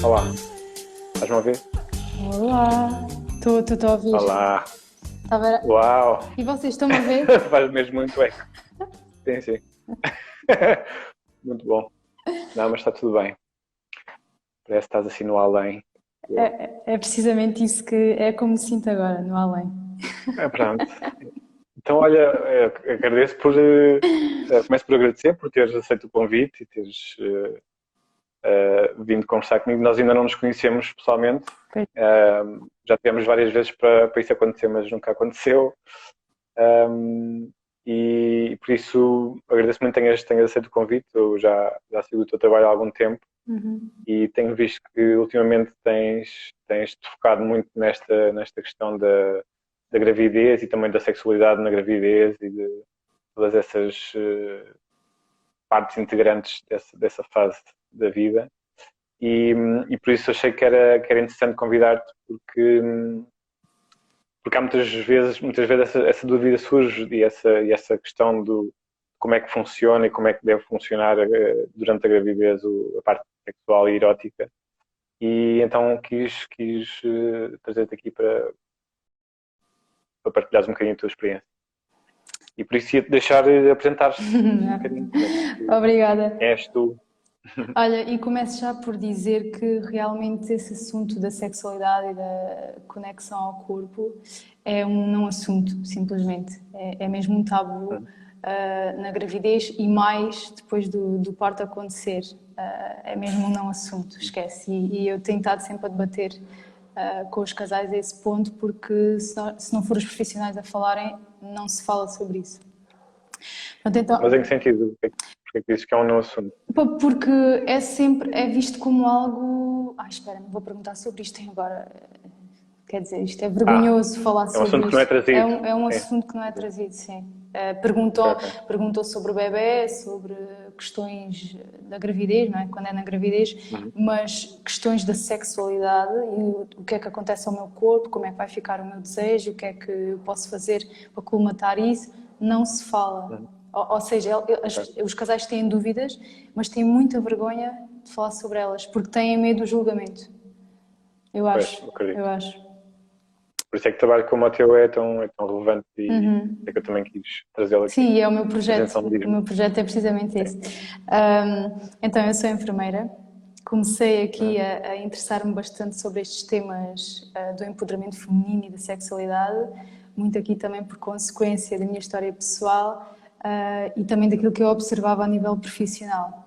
Olá, estás-me a ouvir? Olá, estou a ouvir. Olá, Tá a ver? uau, E vocês estão a ver? faz mesmo muito eco. Sim, sim. Muito bom. Não, mas está tudo bem. Parece que estás assim no além. Eu- É precisamente isso que é como me sinto agora, no além. Pronto. Então, olha, agradeço começo por agradecer por teres aceito o convite e teres vindo conversar comigo. Nós ainda não nos conhecemos pessoalmente. Pois. Já tivemos várias vezes para isso acontecer, mas nunca aconteceu. Um, e por isso agradeço muito que tenhas aceito o convite. Eu já sigo o teu trabalho há algum tempo Uhum. e tenho visto que ultimamente tens-te focado muito nesta questão da gravidez e também da sexualidade na gravidez e de todas essas partes integrantes dessa fase da vida. E, e por isso achei que era interessante convidar-te porque há muitas vezes essa dúvida surge e essa questão do como é que funciona e como é que deve funcionar durante a gravidez a parte sexual e erótica. E então quis trazer-te aqui para partilhares um bocadinho a tua experiência. E por isso ia-te deixar apresentar-te um bocadinho Obrigada. quem és tu. Olha, e começo já por dizer que realmente esse assunto da sexualidade e da conexão ao corpo é um não assunto, simplesmente. É mesmo um tabu na gravidez e mais depois do parto acontecer. É mesmo um não assunto, esquece. E eu tenho estado sempre a debater com os casais a esse ponto, porque se não for os profissionais a falarem, não se fala sobre isso. Portanto, Mas em então, que sentido? Porque é que dizes que é um não assunto? porque é visto como algo. Ai, espera, não vou perguntar sobre isto agora. Quer dizer, isto é Ah, vergonhoso falar é um sobre assunto que não é isto. É trazido. um Sim. assunto que não é trazido, sim. Ok, ok. Perguntou sobre o bebê, sobre questões da gravidez, não é? Quando é na gravidez, Uhum. mas questões da sexualidade e o que é que acontece ao meu corpo, como é que vai ficar o meu desejo, o que é que eu posso fazer para colmatar isso, não se fala. Uhum. Ou seja, Ok. os casais têm dúvidas, mas têm muita vergonha de falar sobre elas, porque têm medo do julgamento. Eu Pois, acho, eu acredito. acho. Por isso é que trabalho como o teu é tão relevante e é que eu também quis trazê-lo aqui. Sim, é o meu Mas projeto. então O diz-me. meu projeto é precisamente Sim. esse. Então, eu sou enfermeira. Comecei aqui Uhum. a interessar-me bastante sobre estes temas do empoderamento feminino e da sexualidade, muito aqui também por consequência da minha história pessoal e também daquilo que eu observava a nível profissional.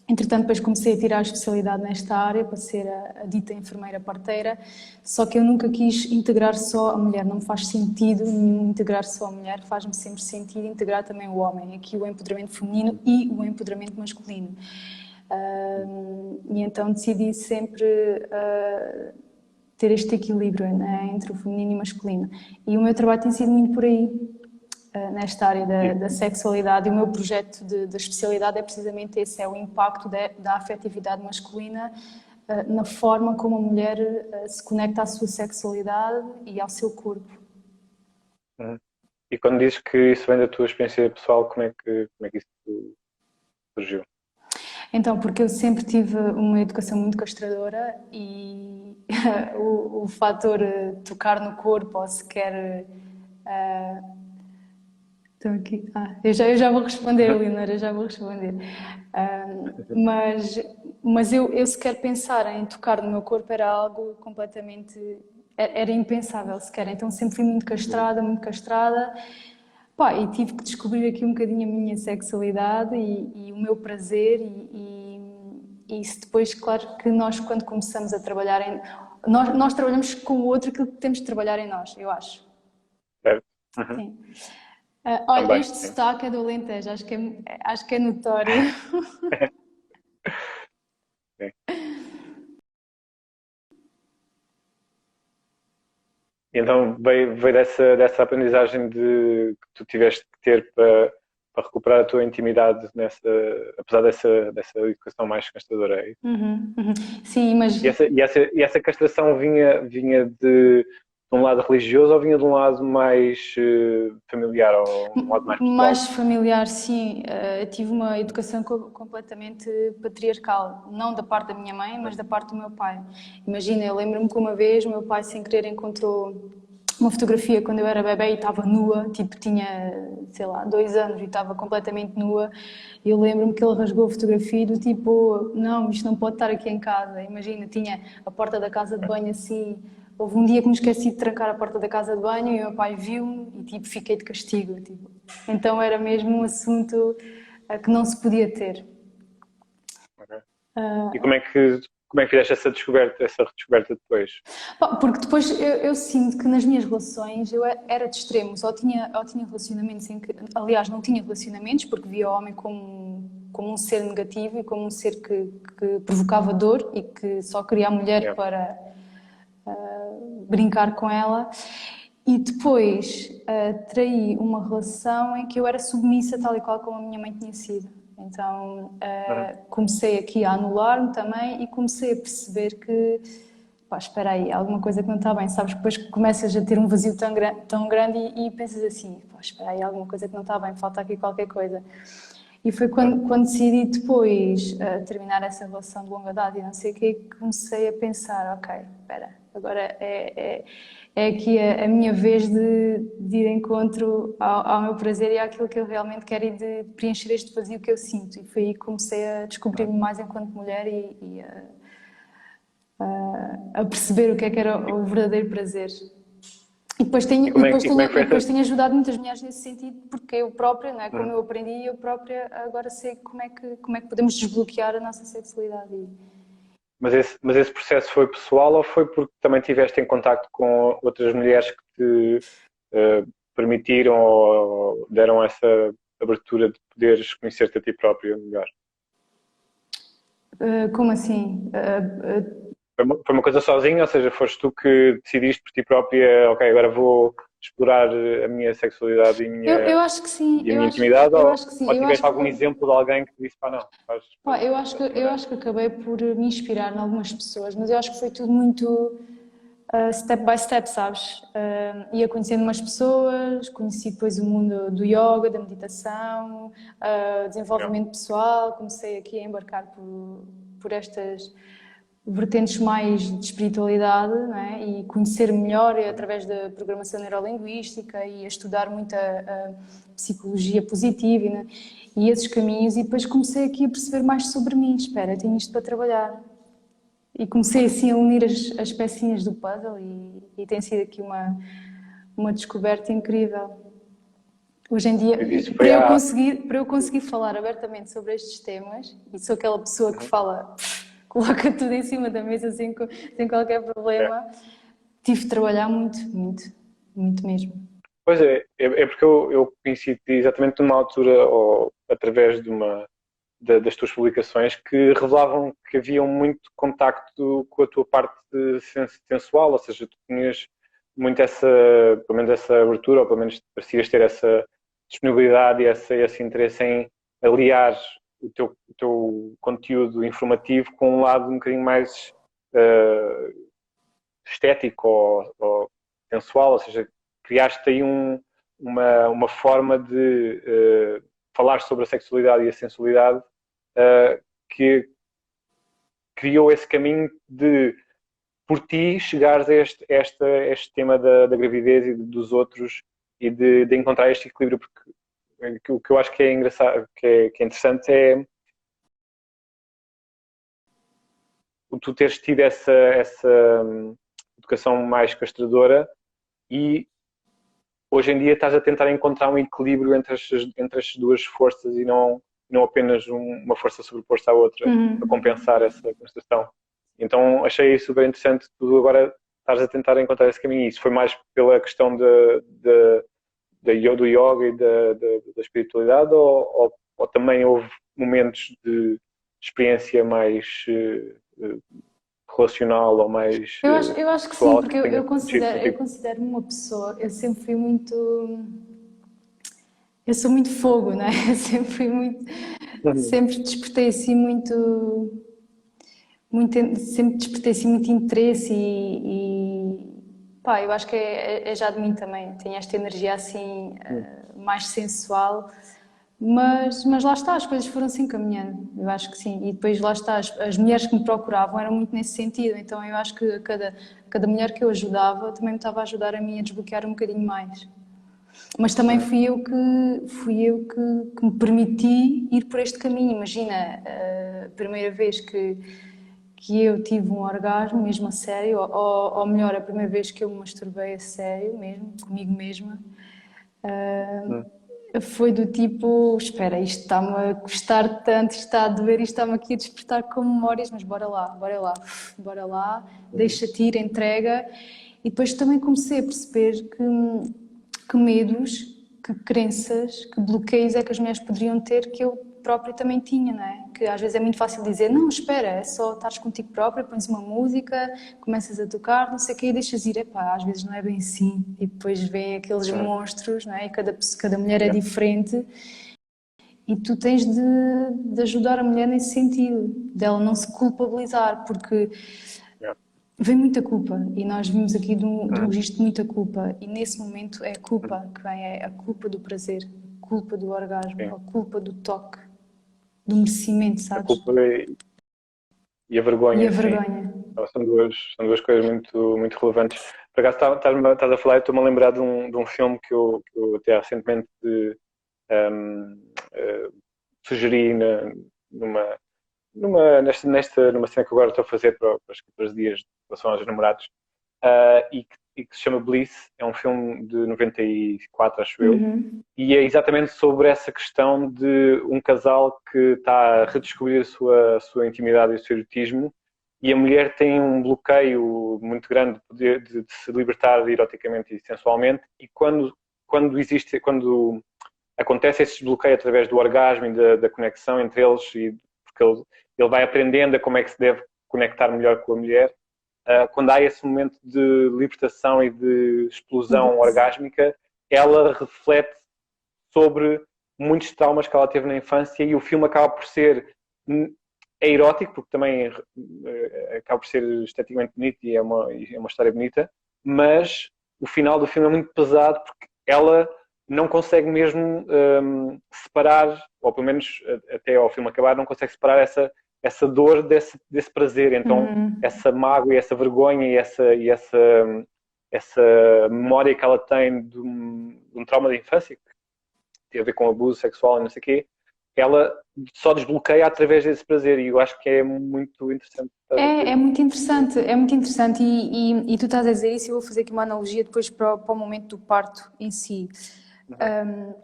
Entretanto, depois comecei a tirar a especialidade nesta área para ser a dita enfermeira parteira, só que eu nunca quis integrar só a mulher, não me faz sentido nenhum integrar só a mulher, faz-me sempre sentido integrar também o homem, aqui o empoderamento feminino e o empoderamento masculino. E então decidi sempre ter este equilíbrio, né, entre o feminino e o masculino. E o meu trabalho tem sido muito por aí, nesta área E, da sexualidade, e o meu projeto da especialidade é precisamente esse, é o impacto da afetividade masculina na forma como a mulher se conecta à sua sexualidade e ao seu corpo. uhum. E quando dizes que isso vem da tua experiência pessoal, como é que isso surgiu? Então, porque eu sempre tive uma educação muito castradora e o fator tocar no corpo ou sequer estou aqui. Eu já vou responder, Uhum. Leonora, eu já vou responder. Ah, mas mas eu sequer pensar em tocar no meu corpo era algo completamente. Era impensável sequer. Então sempre fui muito Uhum. castrada, muito castrada. Pá, e tive que descobrir aqui um bocadinho a minha sexualidade e o meu prazer. E isso depois, claro que nós, quando começamos a trabalhar em. Nós trabalhamos com o outro aquilo que temos de trabalhar em nós, eu acho. Certo? Uhum. Sim. Olha, Também, este sim. sotaque é do Alentejo, acho que é notório. Sim. E então veio dessa aprendizagem que tu tiveste que ter para recuperar a tua intimidade apesar dessa educação mais castradora. É isso? Uhum, uhum. Sim, mas E essa castração vinha de. de um lado religioso ou vinha de um lado mais familiar ou um lado mais pessoal? Mais familiar, sim. Eu tive uma educação completamente patriarcal, não da parte da minha mãe, mas da parte do meu pai. Imagina, eu lembro-me que uma vez o meu pai sem querer encontrou uma fotografia quando eu era bebé e estava nua, tipo tinha, sei lá, 2 anos e estava completamente nua. E eu lembro-me que ele rasgou a fotografia e do tipo, não, isto não pode estar aqui em casa. Imagina, tinha a porta da casa de banho assim. Houve um dia que me esqueci de trancar a porta da casa de banho e o meu pai viu-me e tipo, fiquei de castigo. Tipo. Então era mesmo um assunto que não se podia ter. Ok. E como é que fizeste essa redescoberta depois? Pá, porque depois eu sinto que nas minhas relações eu era de extremos, ou tinha relacionamentos em que, aliás, não tinha relacionamentos porque via o homem como um ser negativo e como um ser que provocava dor e que só queria a mulher Yeah. para brincar com ela. E depois traí uma relação em que eu era submissa, tal e qual como a minha mãe tinha sido. Então Uhum. comecei aqui a anular-me também e comecei a perceber que, pá, espera aí, há alguma coisa que não está bem. Sabes que depois começas a ter um vazio tão grande e pensas assim, pá, espera aí, há alguma coisa que não está bem, falta aqui qualquer coisa. E foi quando decidi depois terminar essa relação de longa data e não sei o quê, que comecei a pensar, ok, espera, agora é aqui a minha vez de ir de encontro ao meu prazer e àquilo que eu realmente quero e de preencher este vazio que eu sinto. E foi aí que comecei a descobrir-me mais enquanto mulher e a perceber o que era o verdadeiro prazer. E depois tenho, E e como é, depois e como tenho, é que e foi depois essa? tenho ajudado muitas mulheres nesse sentido, porque eu própria, não é? Como Uhum. eu aprendi, eu própria agora sei como é que podemos desbloquear a nossa sexualidade. Mas esse processo foi pessoal ou foi porque também estiveste em contacto com outras mulheres que te permitiram ou deram essa abertura de poderes conhecer-te a ti própria melhor? Como assim? Foi uma coisa sozinha, ou seja, foste tu que decidiste por ti própria, ok, agora vou explorar a minha sexualidade Eu acho que sim, e a minha intimidade, eu ou, acho que sim, ou eu acho tiveste que, algum exemplo de alguém que disse, pá, não, faz pá, dessa eu maneira? acho que acabei por me inspirar em algumas pessoas, mas eu acho que foi tudo muito step by step, sabes? Ia conhecendo umas pessoas, conheci depois o mundo do yoga, da meditação, Yeah. desenvolvimento pessoal, comecei aqui a embarcar por estas vertentes mais de espiritualidade, não é? E conhecer melhor Uhum. através da programação neurolinguística e a estudar muita psicologia positiva e esses caminhos, e depois comecei aqui a perceber mais sobre mim. Espera, tenho isto para trabalhar. E comecei assim a unir as pecinhas do puzzle e tem sido aqui uma descoberta incrível. Hoje em dia, Isso para foi eu há. conseguir, para eu conseguir falar abertamente sobre estes temas, e sou aquela pessoa que Uhum. fala, coloca tudo em cima da mesa sem qualquer É. problema, tive de trabalhar muito, muito, muito mesmo. Pois é porque eu conheci exatamente numa altura, ou através das tuas publicações, que revelavam que havia muito contacto com a tua parte sensual, ou seja, tu tinhas muito pelo menos essa abertura, ou pelo menos parecias ter essa disponibilidade e esse interesse em aliar o teu conteúdo informativo com um lado um bocadinho mais estético ou sensual, ou seja, criaste aí uma forma de falar sobre a sexualidade e a sensualidade que criou esse caminho de, por ti, chegares a este tema da gravidez e dos outros e de encontrar este equilíbrio, porque o que eu acho que é engraçado, que é interessante é tu teres tido essa educação mais castradora e hoje em dia estás a tentar encontrar um equilíbrio entre as duas forças e não apenas uma força sobreposta à outra a Uhum. compensar essa construção. Então achei super interessante tu agora estás a tentar encontrar esse caminho. Isso foi mais pela questão do yoga e da espiritualidade ou também houve momentos de experiência mais relacional ou mais Eu acho que sim, pessoal porque que eu, tenha eu mexido considero, eu contigo? considero-me uma pessoa, eu sempre fui muito. Eu sou muito fogo, não é? Eu sempre fui muito. Uhum. Sempre despertei assim muito, sempre despertei assim muito interesse Pá, eu acho que é já de mim também. Tenho esta energia assim, mais sensual. Mas lá está, as coisas foram se encaminhando, eu acho que sim. E depois lá está, as mulheres que me procuravam eram muito nesse sentido, então eu acho que cada mulher que eu ajudava também me estava a ajudar a mim a desbloquear um bocadinho mais. Mas também fui eu que me permiti ir por este caminho. Imagina, a primeira vez que eu tive um orgasmo mesmo a sério, ou melhor, a primeira vez que eu me masturbei a sério mesmo, comigo mesma, Hum. foi do tipo, espera, isto está-me a custar tanto, isto está a doer, isto está-me aqui a despertar com memórias, mas bora lá, Uhum. deixa-te ir, entrega. E depois também comecei a perceber que medos, que crenças, que bloqueios é que as mulheres poderiam ter que eu própria também tinha, não é? Que às vezes é muito fácil dizer, não, espera, é só estares contigo própria, pões uma música, começas a tocar, não sei o quê, e deixas ir. Epá, às vezes não é bem assim. E depois vêm aqueles monstros, não é? E cada mulher é Yeah. diferente. E tu tens de ajudar a mulher nesse sentido, dela não se culpabilizar, porque Yeah. vem muita culpa. E nós vimos aqui de um Uhum. registro de muita culpa. E nesse momento é a Uhum. culpa que vem, é a culpa do prazer, a culpa do orgasmo, Sim. a culpa do toque, do merecimento, A sabes? culpa e a E a vergonha, sim. vergonha. Então, são duas coisas muito, muito relevantes. Por acaso, estás a falar, eu estou-me a lembrar de um filme que eu até recentemente um, eh, sugeri numa, numa cena que agora estou a fazer para os 14 dias de relação aos namorados, e que se chama Bliss. É um filme de 94, acho eu, Uhum. e é exatamente sobre essa questão de um casal que está a redescobrir a sua intimidade e o seu erotismo, e a mulher tem um bloqueio muito grande de se libertar eroticamente e sensualmente, e quando acontece esse desbloqueio através do orgasmo e da conexão entre eles, porque ele vai aprendendo a como é que se deve conectar melhor com a mulher. Quando há esse momento de libertação e de explosão orgásmica, ela reflete sobre muitos traumas que ela teve na infância, e o filme acaba por ser erótico, porque também acaba por ser esteticamente bonito e é uma história bonita, mas o final do filme é muito pesado, porque ela não consegue mesmo separar, ou pelo menos até ao filme acabar, não consegue separar essa dor desse prazer. Então, essa mágoa e essa vergonha e essa memória que ela tem de um trauma da infância, que tem a ver com abuso sexual e não sei o quê, ela só desbloqueia através desse prazer, e eu acho que é muito interessante estar a É dizer. muito interessante, é muito interessante e tu estás a dizer isso e eu vou fazer aqui uma analogia depois para o momento do parto em si. Uhum.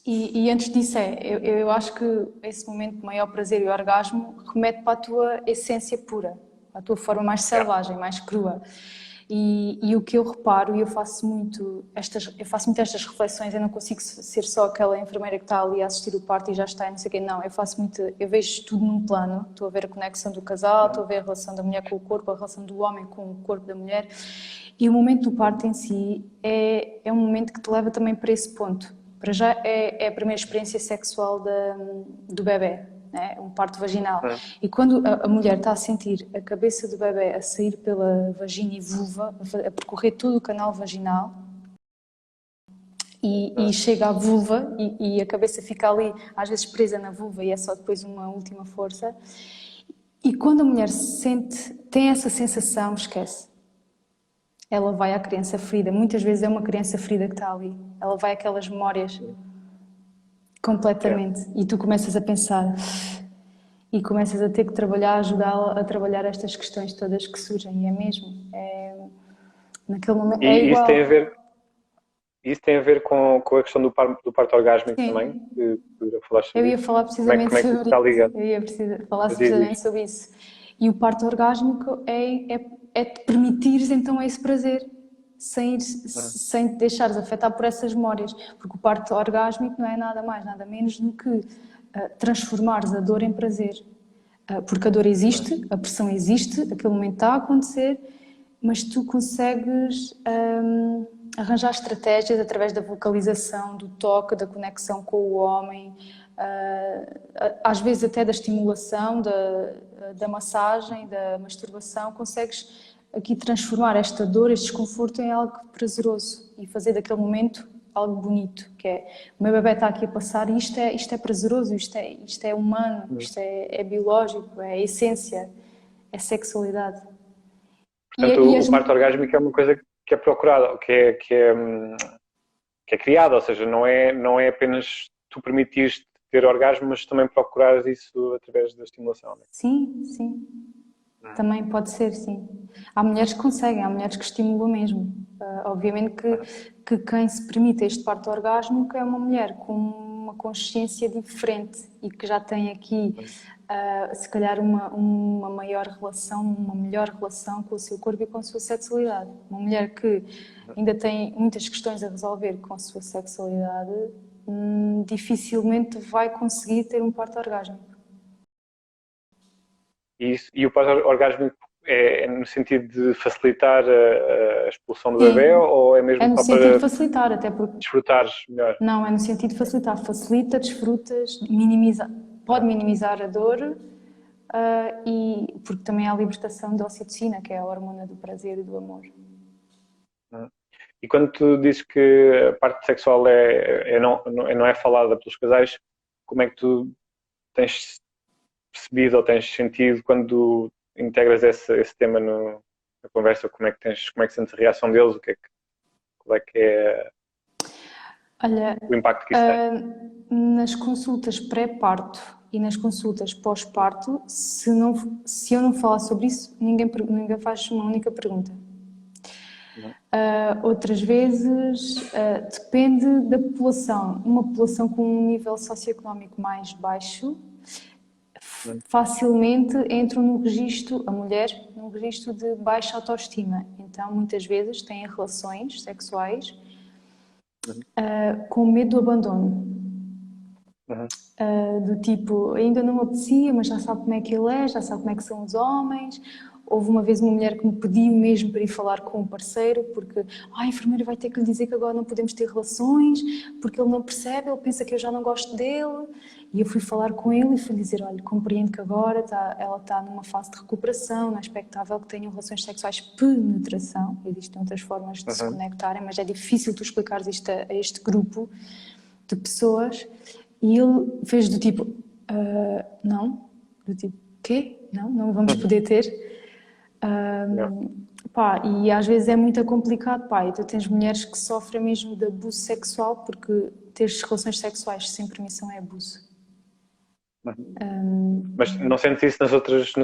E antes disso eu acho que esse momento de maior prazer e orgasmo remete para a tua essência pura, a tua forma mais Yeah. selvagem, mais crua. E o que eu reparo, e eu faço muito estas reflexões, eu não consigo ser só aquela enfermeira que está ali a assistir o parto e já está e não sei o quê, não, eu vejo tudo num plano, estou a ver a conexão do casal, estou a ver a relação da mulher com o corpo, a relação do homem com o corpo da mulher, e o momento do parto em si é um momento que te leva também para esse ponto. Para já é a primeira experiência sexual do bebê, né? Um parto vaginal. Uhum. E quando a mulher está a sentir a cabeça do bebê a sair pela vagina e vulva, a percorrer todo o canal vaginal, e chega à vulva e a cabeça fica ali, às vezes presa na vulva, e é só depois uma última força. E quando a mulher tem essa sensação, esquece. Ela vai à criança ferida. Muitas vezes é uma criança ferida que está ali. Ela vai àquelas memórias Yeah. completamente. E tu começas a pensar e começas a ter que trabalhar, ajudá-la a trabalhar estas questões todas que surgem. E é mesmo. Naquele momento. É E isso tem a igual. ver, isso tem a ver com a questão do parto orgásmico também, Sim. que já falaste Eu sobre ia isso. falar Como é, precisamente como é que isso sobre está isso. ligado? Eu ia falar Mas diz precisamente isto. sobre isso. E o parto orgásmico é te permitires então esse prazer, Uhum. sem te deixares afetar por essas memórias. Porque o parto orgásmico não é nada mais, nada menos do que transformares a dor em prazer. Porque a dor Uhum. existe, a pressão existe, aquele momento está a acontecer, mas tu consegues arranjar estratégias através da vocalização, do toque, da conexão com o homem, às vezes até da estimulação, da massagem, da masturbação, consegues aqui transformar esta dor, este desconforto em algo prazeroso e fazer daquele momento algo bonito, que é o meu bebê está aqui a passar e isto é prazeroso, isto é humano, isto é biológico, é a essência, é sexualidade. Portanto, o parto orgásmico é uma coisa que é procurada, que é criada, ou seja, não é apenas tu permitires ter orgasmo, mas também procurares isso através da estimulação. Né? Sim, sim. Também pode ser, sim. Há mulheres que conseguem, há mulheres que estimulam mesmo. Obviamente que quem se permite este parto orgásmico é uma mulher com uma consciência diferente e que já tem aqui, se calhar, uma maior relação, uma melhor relação com o seu corpo e com a sua sexualidade. Uma mulher que ainda tem muitas questões a resolver com a sua sexualidade, dificilmente vai conseguir ter um parto orgásmico. E o parto orgásmico é no sentido de facilitar a expulsão do Sim, bebê ou é mesmo é no só sentido de para facilitar, até porque desfrutares melhor? não, é no sentido de facilitar. Facilita, desfrutas, pode minimizar a dor e porque também há a libertação da ocitocina, que é a hormona do prazer e do amor. E quando tu dizes que a parte sexual não é falada pelos casais, como é que tu tens percebido ou tens sentido quando integras esse tema na conversa? Como é que sentes a reação deles? Qual é que é Olha, o impacto que isso tem? nas consultas pré-parto e nas consultas pós-parto, se eu não falar sobre isso, ninguém faz uma única pergunta. Outras vezes depende da população. Uma população com um nível socioeconómico mais baixo facilmente entram no registro, a mulher, no registro de baixa autoestima. Então, muitas vezes têm relações sexuais com medo do abandono. Do tipo, ainda não me apetecia, mas já sabe como é que ele é, já sabe como é que são os homens. Houve uma vez uma mulher que me pediu mesmo para ir falar com um parceiro, porque a enfermeira vai ter que lhe dizer que agora não podemos ter relações, porque ele não percebe, ele pensa que eu já não gosto dele. E eu fui falar com ele e fui dizer, olha, compreendo que agora ela está numa fase de recuperação, não é expectável que tenham relações sexuais penetração, existem outras formas de se conectarem, mas é difícil tu explicares isto a este grupo de pessoas. E ele fez do tipo, não, do tipo, quê? Não vamos poder ter. Pá, e às vezes é muito complicado, pá, e tu tens mulheres que sofrem mesmo de abuso sexual porque ter relações sexuais sem permissão é abuso. Mas não sentes isso nos outros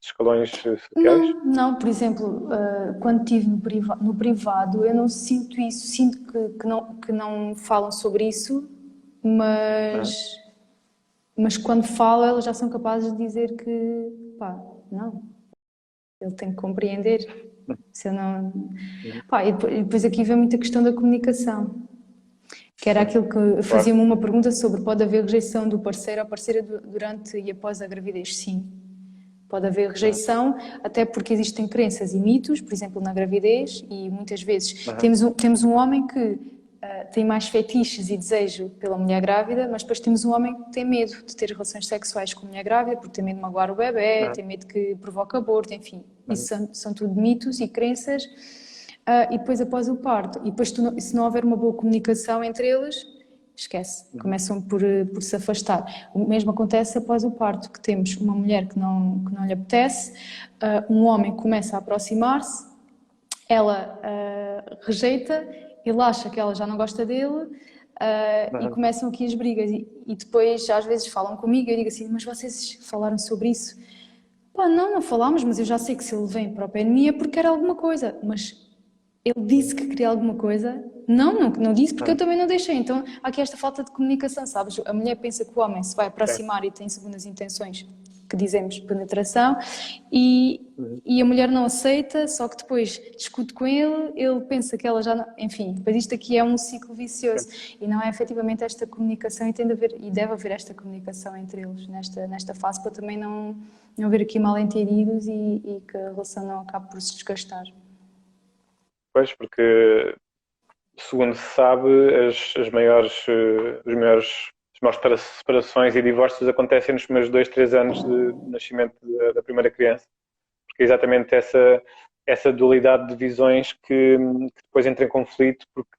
escalões sociais? Não, por exemplo, quando estive no privado, eu não sinto isso, sinto que não falam sobre isso, mas quando falam, elas já são capazes de dizer que, pá, não, ele tem que compreender. Se eu não... Pá, e depois aqui vem muita questão da comunicação, que era aquilo que fazia-me uma pergunta sobre pode haver rejeição do parceiro ou parceira durante e após a gravidez? Sim. Pode haver rejeição, até porque existem crenças e mitos, por exemplo, na gravidez, e muitas vezes temos um homem que tem mais fetiches e desejo pela mulher grávida, mas depois temos um homem que tem medo de ter relações sexuais com a mulher grávida, porque tem medo de magoar o bebê, tem medo que provoque aborto, enfim. Isso são tudo mitos e crenças. E depois após o parto, e depois se não houver uma boa comunicação entre eles, esquece, começam por se afastar. O mesmo acontece após o parto, que temos uma mulher que não lhe apetece, um homem começa a aproximar-se, ela rejeita, ele acha que ela já não gosta dele e começam aqui as brigas. E depois às vezes falam comigo e eu digo assim, mas vocês falaram sobre isso? Pá, não falámos, mas eu já sei que se ele vem para o pé de mim é porque quer alguma coisa, mas ele disse que queria alguma coisa. Não disse porque eu também não deixei. Então há aqui esta falta de comunicação, sabes? A mulher pensa que o homem se vai aproximar e tem segundas intenções, que dizemos penetração, e a mulher não aceita, só que depois discute com ele, ele pensa que ela já não... Enfim, depois isto aqui é um ciclo vicioso e não é efetivamente esta comunicação e deve haver esta comunicação entre eles nesta fase para também não haver aqui mal-entendidos e que a relação não acabe por se desgastar. Pois, porque segundo se sabe, as maiores separações e divórcios acontecem nos primeiros 2, 3 anos de nascimento da primeira criança, porque é exatamente essa dualidade de visões que depois entra em conflito, porque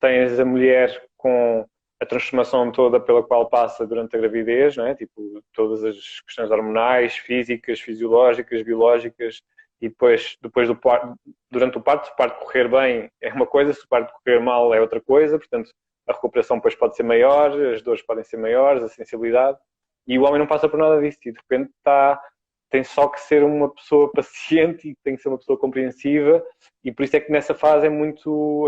tens a mulher com a transformação toda pela qual passa durante a gravidez, não é? Tipo, todas as questões hormonais, físicas, fisiológicas, biológicas, e depois do parto, durante o parto, se o parto correr bem é uma coisa, se o parto correr mal é outra coisa, portanto a recuperação depois pode ser maior, as dores podem ser maiores, a sensibilidade, e o homem não passa por nada disso, e de repente tem só que ser uma pessoa paciente e tem que ser uma pessoa compreensiva, e por isso é que nessa fase é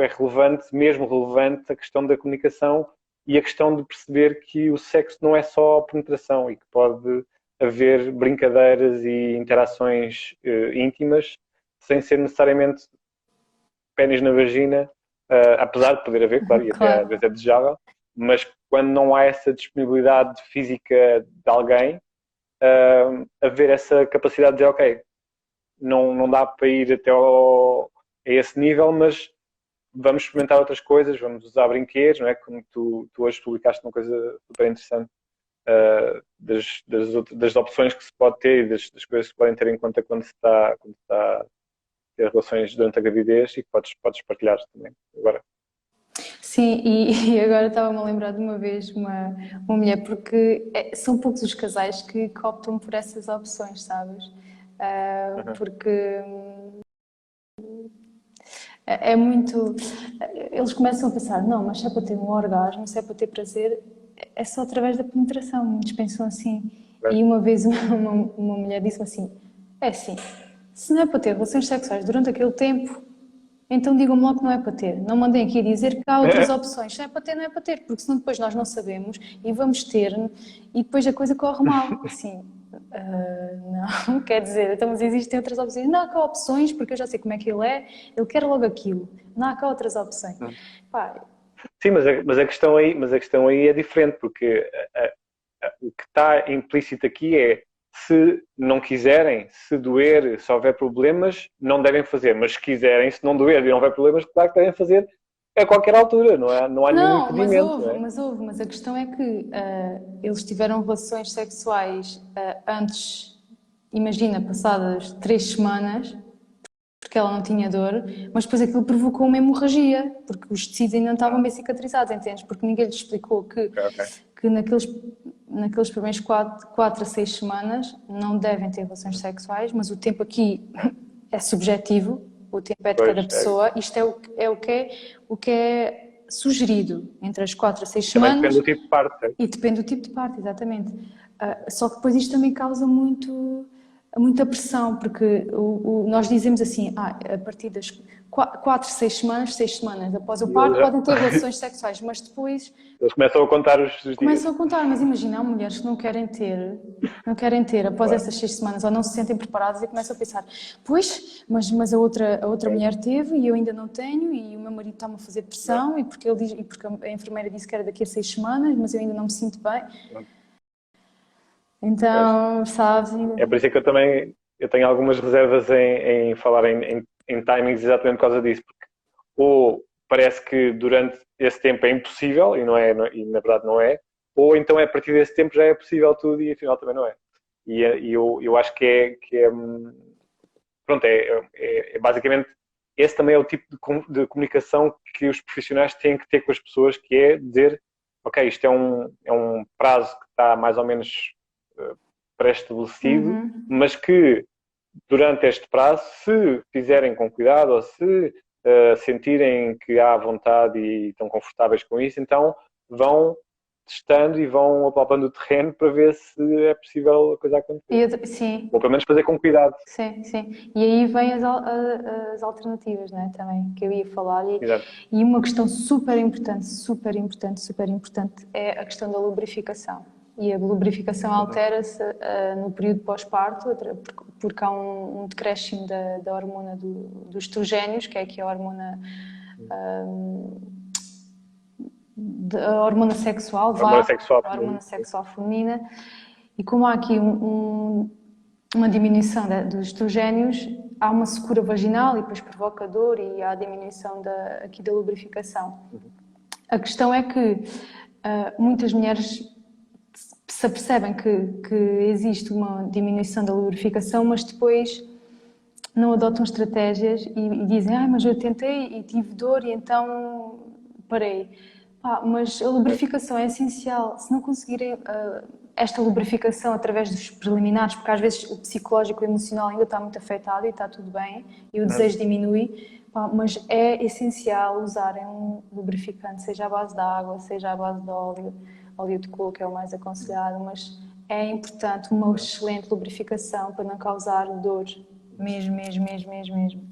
relevante, mesmo relevante, a questão da comunicação e a questão de perceber que o sexo não é só penetração e que pode haver brincadeiras e interações íntimas sem ser necessariamente pênis na vagina, apesar de poder haver, claro, e até às vezes é desejável, mas quando não há essa disponibilidade física de alguém, haver essa capacidade de dizer, ok, não dá para ir a esse nível, mas vamos experimentar outras coisas, vamos usar brinquedos, não é? Como tu hoje publicaste uma coisa super interessante das opções que se pode ter e das coisas que se podem ter em conta quando se está a ter relações durante a gravidez e que podes partilhar também agora. Sim, e agora estava-me a lembrar de uma vez uma mulher, porque são poucos os casais que optam por essas opções, sabes? Porque é muito. Eles começam a pensar: não, mas se é para ter um orgasmo, se é para ter prazer, é só através da penetração. Muitos pensam assim. E uma vez uma mulher disse assim: é assim, se não é para ter relações sexuais durante aquele tempo, então digam-me logo que não é para ter. Não mandem aqui dizer que há outras opções. Se é para ter, não é para ter, porque senão depois nós não sabemos e vamos ter e depois a coisa corre mal. Assim, não, quer dizer, então, mas existem outras opções. Não há cá opções, porque eu já sei como é que ele quer logo aquilo. Não há cá outras opções. Pá. Sim, mas a questão aí é diferente, porque o que está implícito aqui é se não quiserem, se doer, se houver problemas, não devem fazer. Mas se quiserem, se não doer e não houver problemas, claro que devem fazer a qualquer altura. Não há nenhum impedimento. Mas a questão é que eles tiveram relações sexuais antes, imagina, passadas 3 semanas, porque ela não tinha dor, mas depois aquilo provocou uma hemorragia, porque os tecidos ainda não estavam bem cicatrizados, entendes? Porque ninguém lhes explicou que naqueles primeiros 4 a 6 semanas não devem ter relações sexuais, mas o tempo aqui é subjetivo, o tempo é de cada pessoa, isto é o que é sugerido entre as 4 a 6 semanas. Depende do tipo de parte. E depende do tipo de parte, exatamente. Só que depois isto também causa muita pressão, porque nós dizemos assim, a partir das 4, 6 semanas após o parto podem ter relações sexuais, mas depois... Eles começam a contar os dias. Começam a contar, mas imagina, há mulheres que não querem ter após essas 6 semanas, ou não se sentem preparadas e começam a pensar, pois, mas a outra mulher teve e eu ainda não tenho e o meu marido está-me a fazer pressão e porque a enfermeira disse que era daqui a 6 semanas, mas eu ainda não me sinto bem. Então, sabes... É por isso que eu tenho algumas reservas em falar em timings exatamente por causa disso, porque ou parece que durante esse tempo é impossível, e na verdade não é, ou então a partir desse tempo já é possível tudo e afinal também não é. E eu acho que pronto, é basicamente, esse também é o tipo de comunicação que os profissionais têm que ter com as pessoas, que é dizer, ok, isto é um prazo que está mais ou menos pré-estabelecido, mas que durante este prazo, se fizerem com cuidado ou se sentirem que há vontade e estão confortáveis com isso, então vão testando e vão apalpando o terreno para ver se é possível a coisa acontecer. Sim. Ou pelo menos fazer com cuidado. Sim. E aí vêm as alternativas, não é? Também, que eu ia falar. E uma questão super importante é a questão da lubrificação. E a lubrificação altera-se no período pós-parto, porque há um decréscimo da hormona dos estrogénios, que é aqui a hormona... a hormona sexual, a hormona sexual feminina, e como há aqui uma diminuição dos estrogénios, há uma secura vaginal e depois provoca dor e há a diminuição aqui da lubrificação. A questão é que muitas mulheres se apercebem que existe uma diminuição da lubrificação, mas depois não adotam estratégias e dizem, mas eu tentei e tive dor e então parei. Pá, mas a lubrificação é essencial. Se não conseguirem esta lubrificação através dos preliminares, porque às vezes o psicológico e o emocional ainda está muito afetado e está tudo bem e o desejo diminui, pá, mas é essencial usarem um lubrificante, seja à base de água, seja à base de óleo de coco é o mais aconselhado, mas é importante uma excelente lubrificação para não causar dor. Mesmo, mesmo, mesmo, mesmo, mesmo.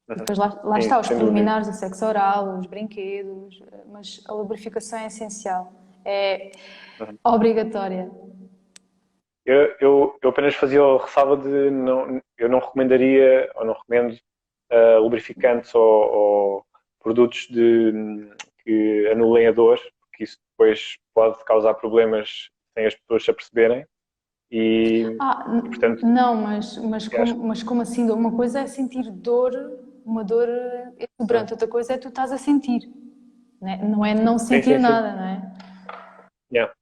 E depois lá Sim, está, os sem dúvida. preliminares do sexo oral, os brinquedos, mas a lubrificação é essencial, é obrigatória. Eu apenas fazia a ressalva de eu não recomendaria ou não recomendo lubrificantes ou produtos que anulem a dor, porque isso depois pode causar problemas sem as pessoas se aperceberem. E, portanto, Não, acho mas como assim? Uma coisa é sentir dor, uma dor que exuberante, outra coisa é tu estás a sentir, né? Não é não sim, sentir sim, sim. nada, não é? Yeah.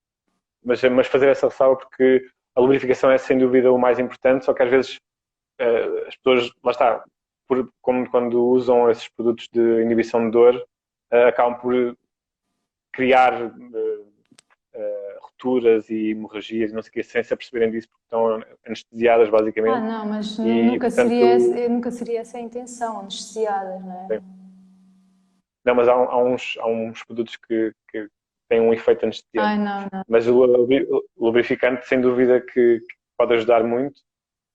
Mas fazer essa ressalva porque a lubrificação é sem dúvida o mais importante, só que às vezes as pessoas, lá está, como quando usam esses produtos de inibição de dor, acabam por criar rupturas e hemorragias e não sei o que, sem se aperceberem disso, porque estão anestesiadas, basicamente. Não, mas E, portanto, nunca seria essa a intenção, anestesiadas, não é? sim. Não, mas há uns produtos que têm um efeito anestesiante. Não, não. Mas o lubrificante, sem dúvida, que pode ajudar muito.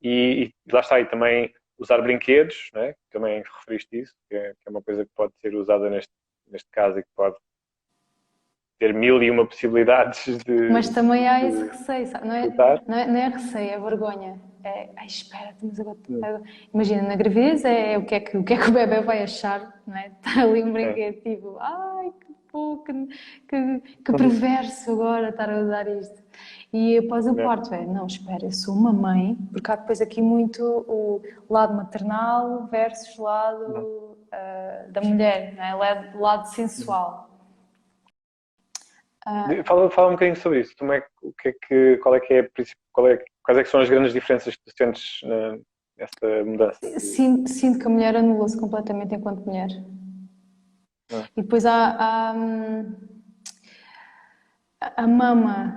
E lá está, e também usar brinquedos, né? Também referiste isso, que é uma coisa que pode ser usada neste caso e que pode ter mil e uma possibilidades Mas também há esse de receio, sabe? resultar. Não é receio, é vergonha. É, ai, espera, mas agora. Imagina, na gravidez é o que é que o bebê vai achar, não é? Está ali um É. brinquedo tipo, ai, que pô, que perverso agora estar a usar isto. E após o Né? parto é, não, espera, eu sou uma mãe, porque há depois aqui muito o lado maternal versus lado da mulher, não é? Lado sensual. Fala um bocadinho sobre isso. Como é, o que é que, qual é que é, quais é que são as grandes diferenças que tu sentes nessa mudança? Sinto que a mulher anulou-se completamente enquanto mulher. Ah, E depois há a mama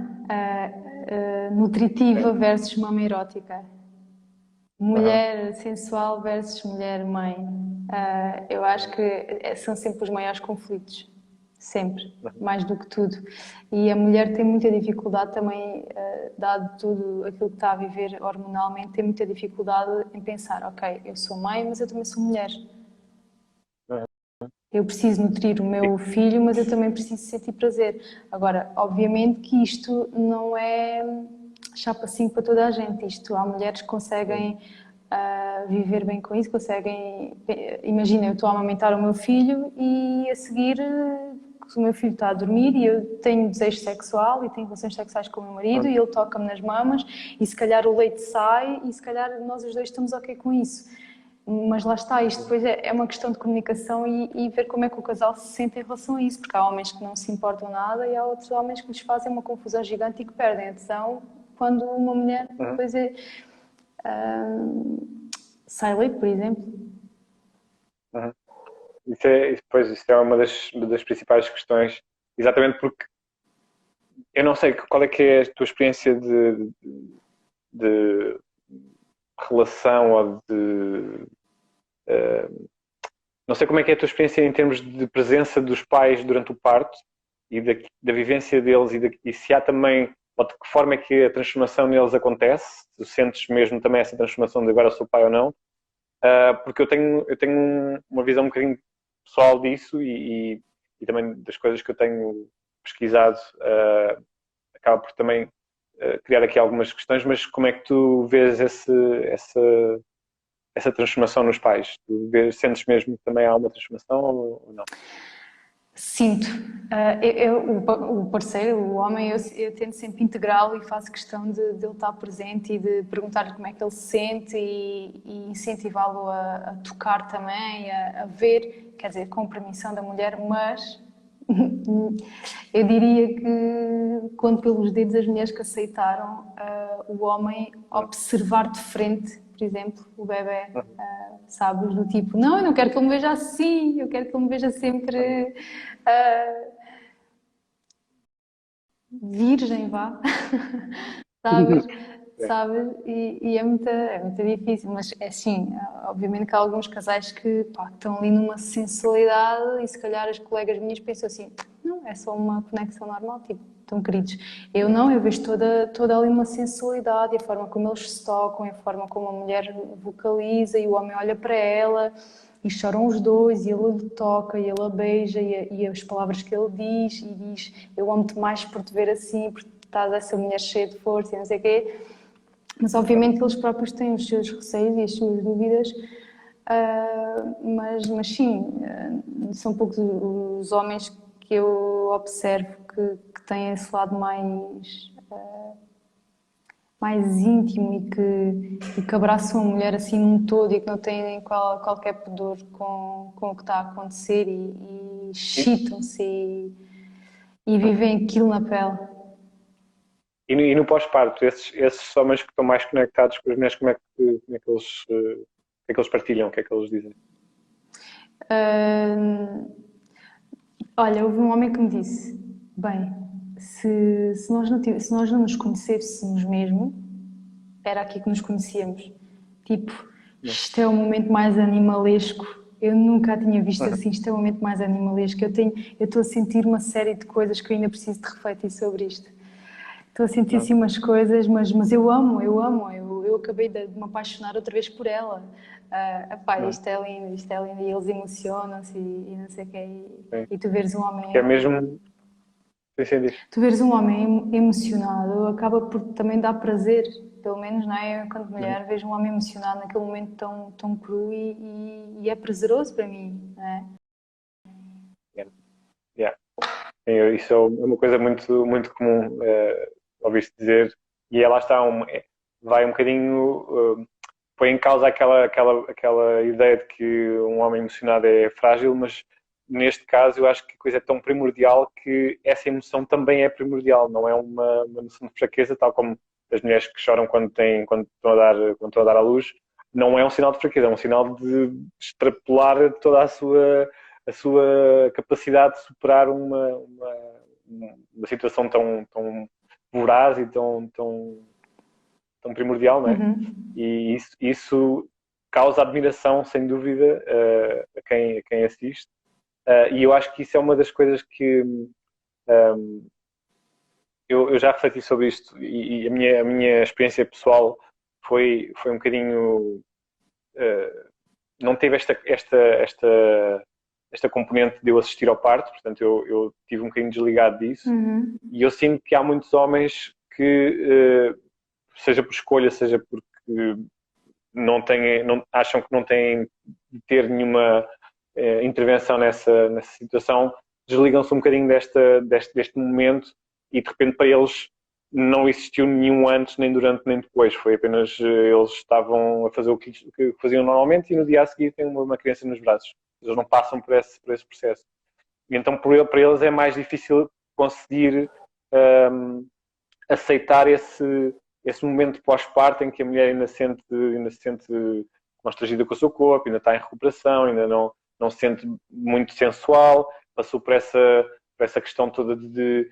nutritiva sim. versus mama erótica. Aham. Mulher sensual versus mulher mãe. Eu acho que são sempre os maiores conflitos. Sempre. Mais do que tudo. E a mulher tem muita dificuldade também, dado tudo aquilo que está a viver hormonalmente, tem muita dificuldade em pensar, ok, eu sou mãe, mas eu também sou mulher. Aham. Eu preciso nutrir o meu filho, mas eu também preciso sentir prazer. Agora, obviamente que isto não é chapa 5 para toda a gente. Isto, há mulheres que conseguem viver bem com isso, conseguem... Imagina, eu estou a amamentar o meu filho e a seguir o meu filho está a dormir e eu tenho desejo sexual e tenho relações sexuais com o meu marido e ele toca-me nas mamas e se calhar o leite sai e se calhar nós os dois estamos ok com isso. Mas lá está, isto depois é uma questão de comunicação e ver como é que o casal se sente em relação a isso, porque há homens que não se importam nada e há outros homens que lhes fazem uma confusão gigante e que perdem a atenção quando uma mulher Aham. depois sai leite, por exemplo. Aham. Isso é uma das principais questões, exatamente porque eu não sei qual é que é a tua experiência de relação ou de. Não sei como é que é a tua experiência em termos de presença dos pais durante o parto e da vivência deles e se há também, ou de que forma é que a transformação neles acontece, se sentes mesmo também essa transformação de agora sou pai ou não, porque eu tenho uma visão um bocadinho pessoal disso e também das coisas que eu tenho pesquisado, acaba por também criar aqui algumas questões, mas como é que tu vês essa transformação nos pais? Tu sentes mesmo que também há uma transformação ou não? Sinto. O parceiro, o homem, eu tento sempre integrá-lo e faço questão de ele estar presente e de perguntar-lhe como é que ele se sente e incentivá-lo a tocar também, a ver, quer dizer, com permissão da mulher, mas eu diria que, conto pelos dedos, as mulheres que aceitaram o homem observar de frente, por exemplo, o bebé, sabes, do tipo, não, eu não quero que ele me veja assim, eu quero que ele me veja sempre ah, virgem, vá, sabes? É. Sabes? E é muito difícil, mas é assim, obviamente que há alguns casais que pá, estão ali numa sensualidade e se calhar as colegas minhas pensam assim, não, é só uma conexão normal, tipo, estão queridos. Eu não, eu vejo toda ali uma sensualidade e a forma como eles se tocam, a forma como a mulher vocaliza e o homem olha para ela e choram os dois e ele lhe toca e ele a beija e as palavras que ele diz e diz eu amo-te mais por te ver assim, por estás essa mulher cheia de força e não sei o quê. Mas obviamente que eles próprios têm os seus receios e as suas dúvidas, mas sim, são poucos os homens que eu observo que têm esse lado mais íntimo e que abraçam a mulher assim num todo e que não têm qualquer pudor com o que está a acontecer e E, excitam-se e vivem aquilo na pele. e no pós-parto, esses homens que estão mais conectados com as mulheres, como é que eles, o que é que eles partilham, o que é que eles dizem? Ah, olha, houve um homem que me disse: bem, se nós não nos conhecêssemos mesmo, era aqui que nos conhecíamos. Tipo, isto é o momento mais animalesco. Eu nunca a tinha visto assim. Isto é o momento mais animalesco. Eu estou a sentir uma série de coisas que eu ainda preciso de refletir sobre isto. Estou a sentir assim umas coisas, mas eu amo. Eu acabei de me apaixonar outra vez por ela. Epá, isto é lindo, isto é lindo. E eles emocionam-se e não sei o quê. Sim. E tu veres um Que é homem, mesmo. Sim, sim, diz. tu veres um homem emocionado, acaba por também dar prazer. Pelo menos, não é? Eu, enquanto Uhum. mulher, vejo um homem emocionado naquele momento tão cru e é prazeroso para mim, não é? Yeah. Yeah. Isso é uma coisa muito, muito comum, ouviste dizer, e ela está vai um bocadinho, põe em causa aquela ideia de que um homem emocionado é frágil, mas neste caso eu acho que a coisa é tão primordial que essa emoção também é primordial, não é uma noção de fraqueza, tal como as mulheres que choram quando estão a dar à luz, não é um sinal de fraqueza, é um sinal de extrapolar toda a sua capacidade de superar uma situação tão voraz e tão primordial, não é? Uhum. E isso causa admiração, sem dúvida, a quem assiste. E eu acho que isso é uma das coisas que eu já refleti sobre isto e a minha experiência pessoal foi um bocadinho. Não teve esta componente de eu assistir ao parto, portanto eu tive um bocadinho desligado disso. Uhum. E eu sinto que há muitos homens que, seja por escolha, seja porque acham que não têm de ter nenhuma intervenção nessa situação, desligam-se um bocadinho deste momento e de repente para eles não existiu nenhum antes, nem durante, nem depois. Foi apenas eles estavam a fazer o que faziam normalmente e no dia a seguir têm uma criança nos braços. Eles não passam por esse processo. E então para eles é mais difícil conseguir um, aceitar esse momento pós-parto em que a mulher ainda se sente constrangida com o seu corpo, ainda está em recuperação, ainda não se sente muito sensual, passou por essa questão toda de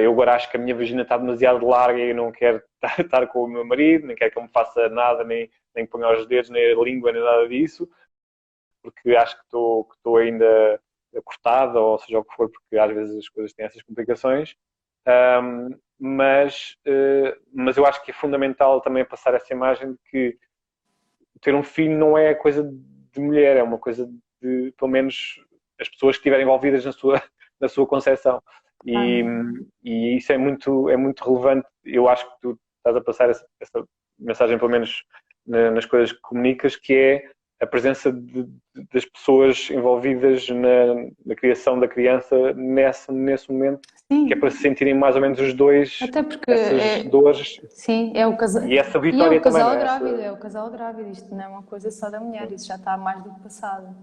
eu agora acho que a minha vagina está demasiado larga e eu não quero estar com o meu marido, nem quero que ele me faça nada, nem ponha os dedos, nem a língua, nem nada disso, porque acho que estou ainda cortada, ou seja o que for, porque às vezes as coisas têm essas complicações. Mas eu acho que é fundamental também passar essa imagem de que ter um filho não é coisa de mulher, é uma coisa de, pelo menos, as pessoas que estiverem envolvidas na sua concepção. E, Claro. e isso é muito relevante. Eu acho que tu estás a passar essa mensagem, pelo menos nas coisas que comunicas, que é a presença das pessoas envolvidas na criação da criança nesse momento, que é para se Sim, sentirem mais ou menos os dois até porque essas é, dores sim, é o casal, e essa e é o vitória também, não casal é? grávido, é o casal grávido, isto não é uma coisa só da mulher, isso já está mais do que passado.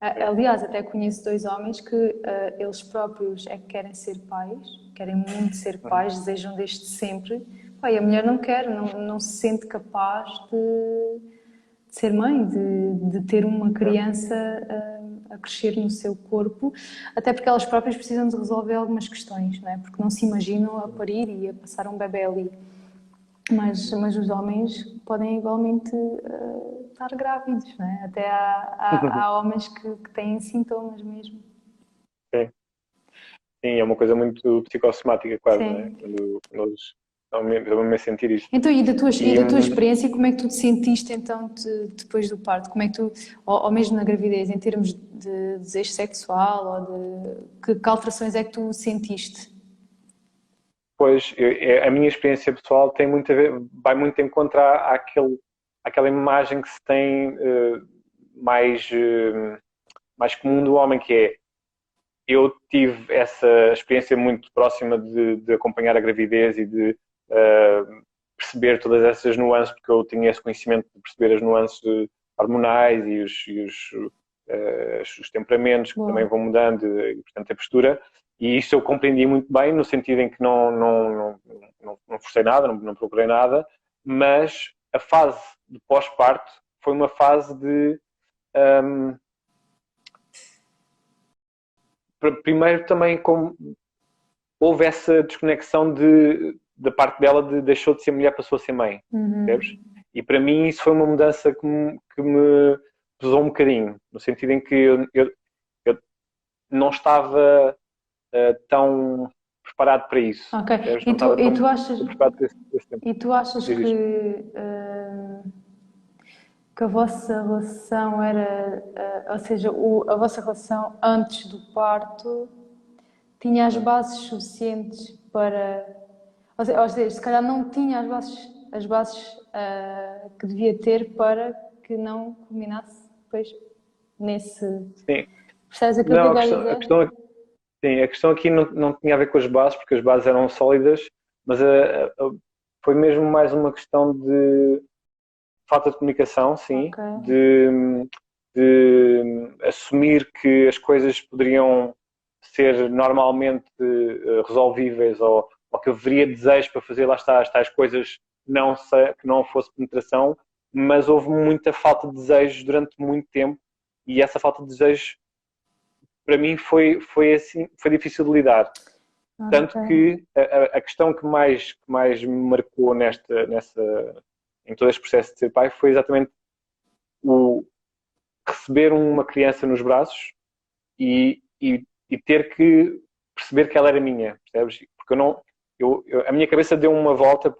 Aliás, até conheço dois homens que eles próprios é que querem ser pais, querem muito ser Uhum. pais, desejam desde sempre, Pá, e a mulher não quer, não se sente capaz de ser mãe, de ter uma criança a crescer no seu corpo, até porque elas próprias precisam de resolver algumas questões, não é? Porque não se imaginam a parir e a passar um bebê ali. Mas os homens podem igualmente estar grávidos, não é? Até há homens que têm sintomas mesmo. Sim. Sim, é uma coisa muito psicossomática quase, não é? Sim. Quando eles estão mesmo a sentir isto. Então, e E, da tua experiência, como é que tu te sentiste então depois do parto? Como é que tu, ou mesmo na gravidez, em termos de desejo sexual, ou que alterações é que tu sentiste? Pois, a minha experiência pessoal tem muito a ver, vai muito em contra àquela imagem que se tem mais comum do homem, que é eu tive essa experiência muito próxima de acompanhar a gravidez e de perceber todas essas nuances, porque eu tinha esse conhecimento de perceber as nuances hormonais e os temperamentos que também Boa. vão mudando e, portanto, a postura. E isso eu compreendi muito bem, no sentido em que não forcei nada, não procurei nada, mas a fase de pós-parto foi uma fase de. Primeiro, também, como houve essa desconexão da parte dela de deixou de ser mulher, passou a ser mãe, percebes? E para mim isso foi uma mudança que me pesou um bocadinho, no sentido em que eu não estava tão preparado para isso. Ok. Percebes? Não estava tão preparado para esse tempo. E tu achas Diz isto. que a vossa relação era, ou seja, a vossa relação antes do parto tinha as bases suficientes para, ou seja, se calhar não tinha as bases que devia ter para que não culminasse depois nesse, Sim. percebes aquilo que Não, eu quero dizer? sim, a questão aqui não tinha a ver com as bases, porque as bases eram sólidas, mas foi mesmo mais uma questão de falta de comunicação, sim, Ok. de assumir que as coisas poderiam ser normalmente resolvíveis ou que haveria desejo para fazer, lá está, as tais coisas que não fosse penetração, mas houve muita falta de desejo durante muito tempo e essa falta de desejo para mim foi difícil de lidar. Tanto Ok. que a questão que mais me marcou em todo este processo de ser pai foi exatamente o receber uma criança nos braços e ter que perceber que ela era minha, percebes? Porque a minha cabeça deu uma volta,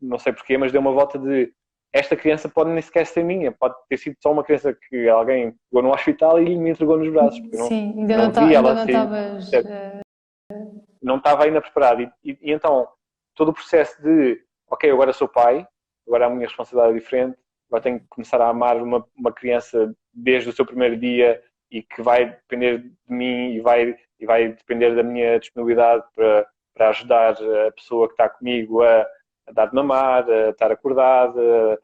não sei porquê, mas deu uma volta de esta criança pode nem sequer ser minha, pode ter sido só uma criança que alguém pegou no hospital e me entregou nos braços, porque Sim, eu não vi ainda ela não sair, estavas. não estava ainda preparado. E então, todo o processo de, ok, agora sou pai, agora a minha responsabilidade é diferente, agora tenho que começar a amar uma criança desde o seu primeiro dia e que vai depender de mim e vai depender da minha disponibilidade para ajudar a pessoa que está comigo a dar de mamar, a estar acordada,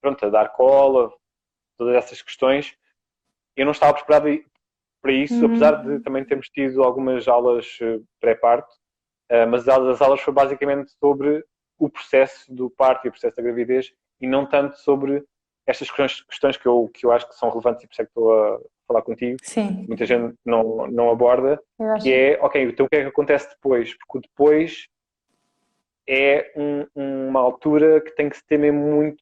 pronto, a dar cola, todas essas questões. Eu não estava preparado para isso, apesar de também termos tido algumas aulas pré-parto, mas as aulas foi basicamente sobre o processo do parto e o processo da gravidez e não tanto sobre estas questões que eu acho que são relevantes e por isso é que estou a falar contigo, Sim, muita gente não aborda, eu que acho. é, ok, então o que é que acontece depois? Porque o depois é uma altura que tem que se ter mesmo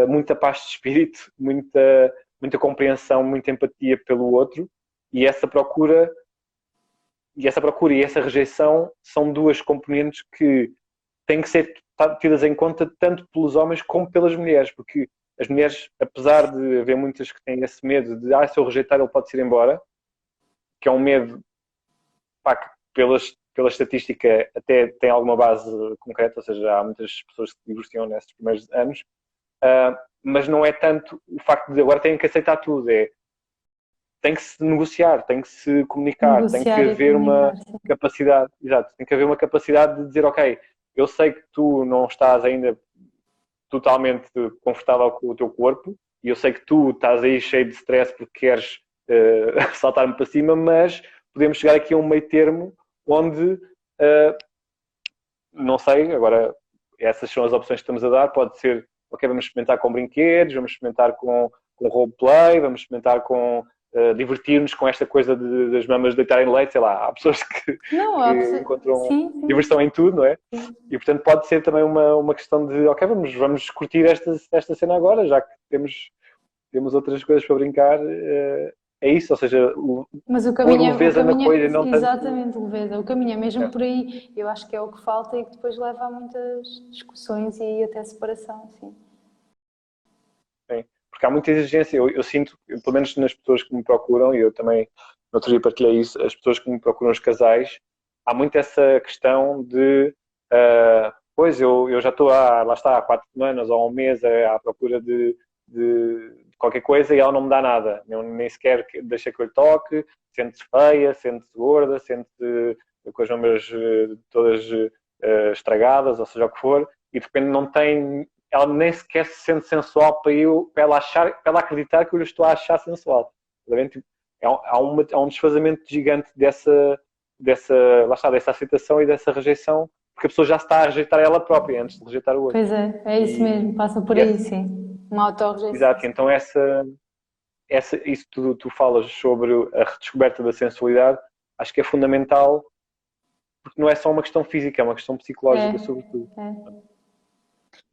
muita paz de espírito, muita compreensão, muita empatia pelo outro e essa procura e essa rejeição são duas componentes que têm que ser tidas em conta tanto pelos homens como pelas mulheres, porque as mulheres, apesar de haver muitas que têm esse medo de se eu rejeitar ele pode ir embora, que é um medo que pela estatística até tem alguma base concreta, ou seja, há muitas pessoas que se divorciam nesses primeiros anos, mas não é tanto o facto de agora têm que aceitar tudo, tem que se negociar, tem que se comunicar, tem que Negociar e haver uma comunicar, sim. capacidade, exato, tem que haver uma capacidade de dizer, ok, eu sei que tu não estás ainda totalmente confortável com o teu corpo e eu sei que tu estás aí cheio de stress porque queres saltar-me para cima, mas podemos chegar aqui a um meio termo onde não sei, agora essas são as opções que estamos a dar, pode ser, ok, vamos experimentar com brinquedos, vamos experimentar com roleplay, vamos experimentar com divertir-nos com esta coisa das mamas deitarem leite, sei lá, há pessoas Não, que encontram sim, sim. diversão em tudo, não é? Sim. E portanto pode ser também uma questão de, ok, vamos curtir esta cena agora, já que temos outras coisas para brincar, é isso, ou seja, Mas o pôr caminho, leveza na coisa e não tanto... exatamente, leveza. O caminho é mesmo por aí. Eu acho que é o que falta e que depois leva a muitas discussões e até separação, sim. Sim, porque há muita exigência. Eu sinto, pelo menos nas pessoas que me procuram, e eu também no outro dia partilhei isso, as pessoas que me procuram, os casais, há muito essa questão de pois eu já estou lá está, há 4 semanas ou há um mês à procura de qualquer coisa e ela não me dá nada. Nem sequer deixa que eu lhe toque, sente-se feia, sente-se gorda, sente-se com as mamas todas estragadas, ou seja o que for, e de repente não tem, ela nem sequer se sente sensual para ela acreditar que eu lhe estou a achar sensual. Há um desfazamento gigante lá está, dessa aceitação e dessa rejeição, porque a pessoa já se está a rejeitar ela própria antes de rejeitar o outro. Pois é isso mesmo, passa por aí, sim. Uma autorrejeição. Exato, então isso tu falas sobre a redescoberta da sensualidade, acho que é fundamental, porque não é só uma questão física, é uma questão psicológica, sobretudo.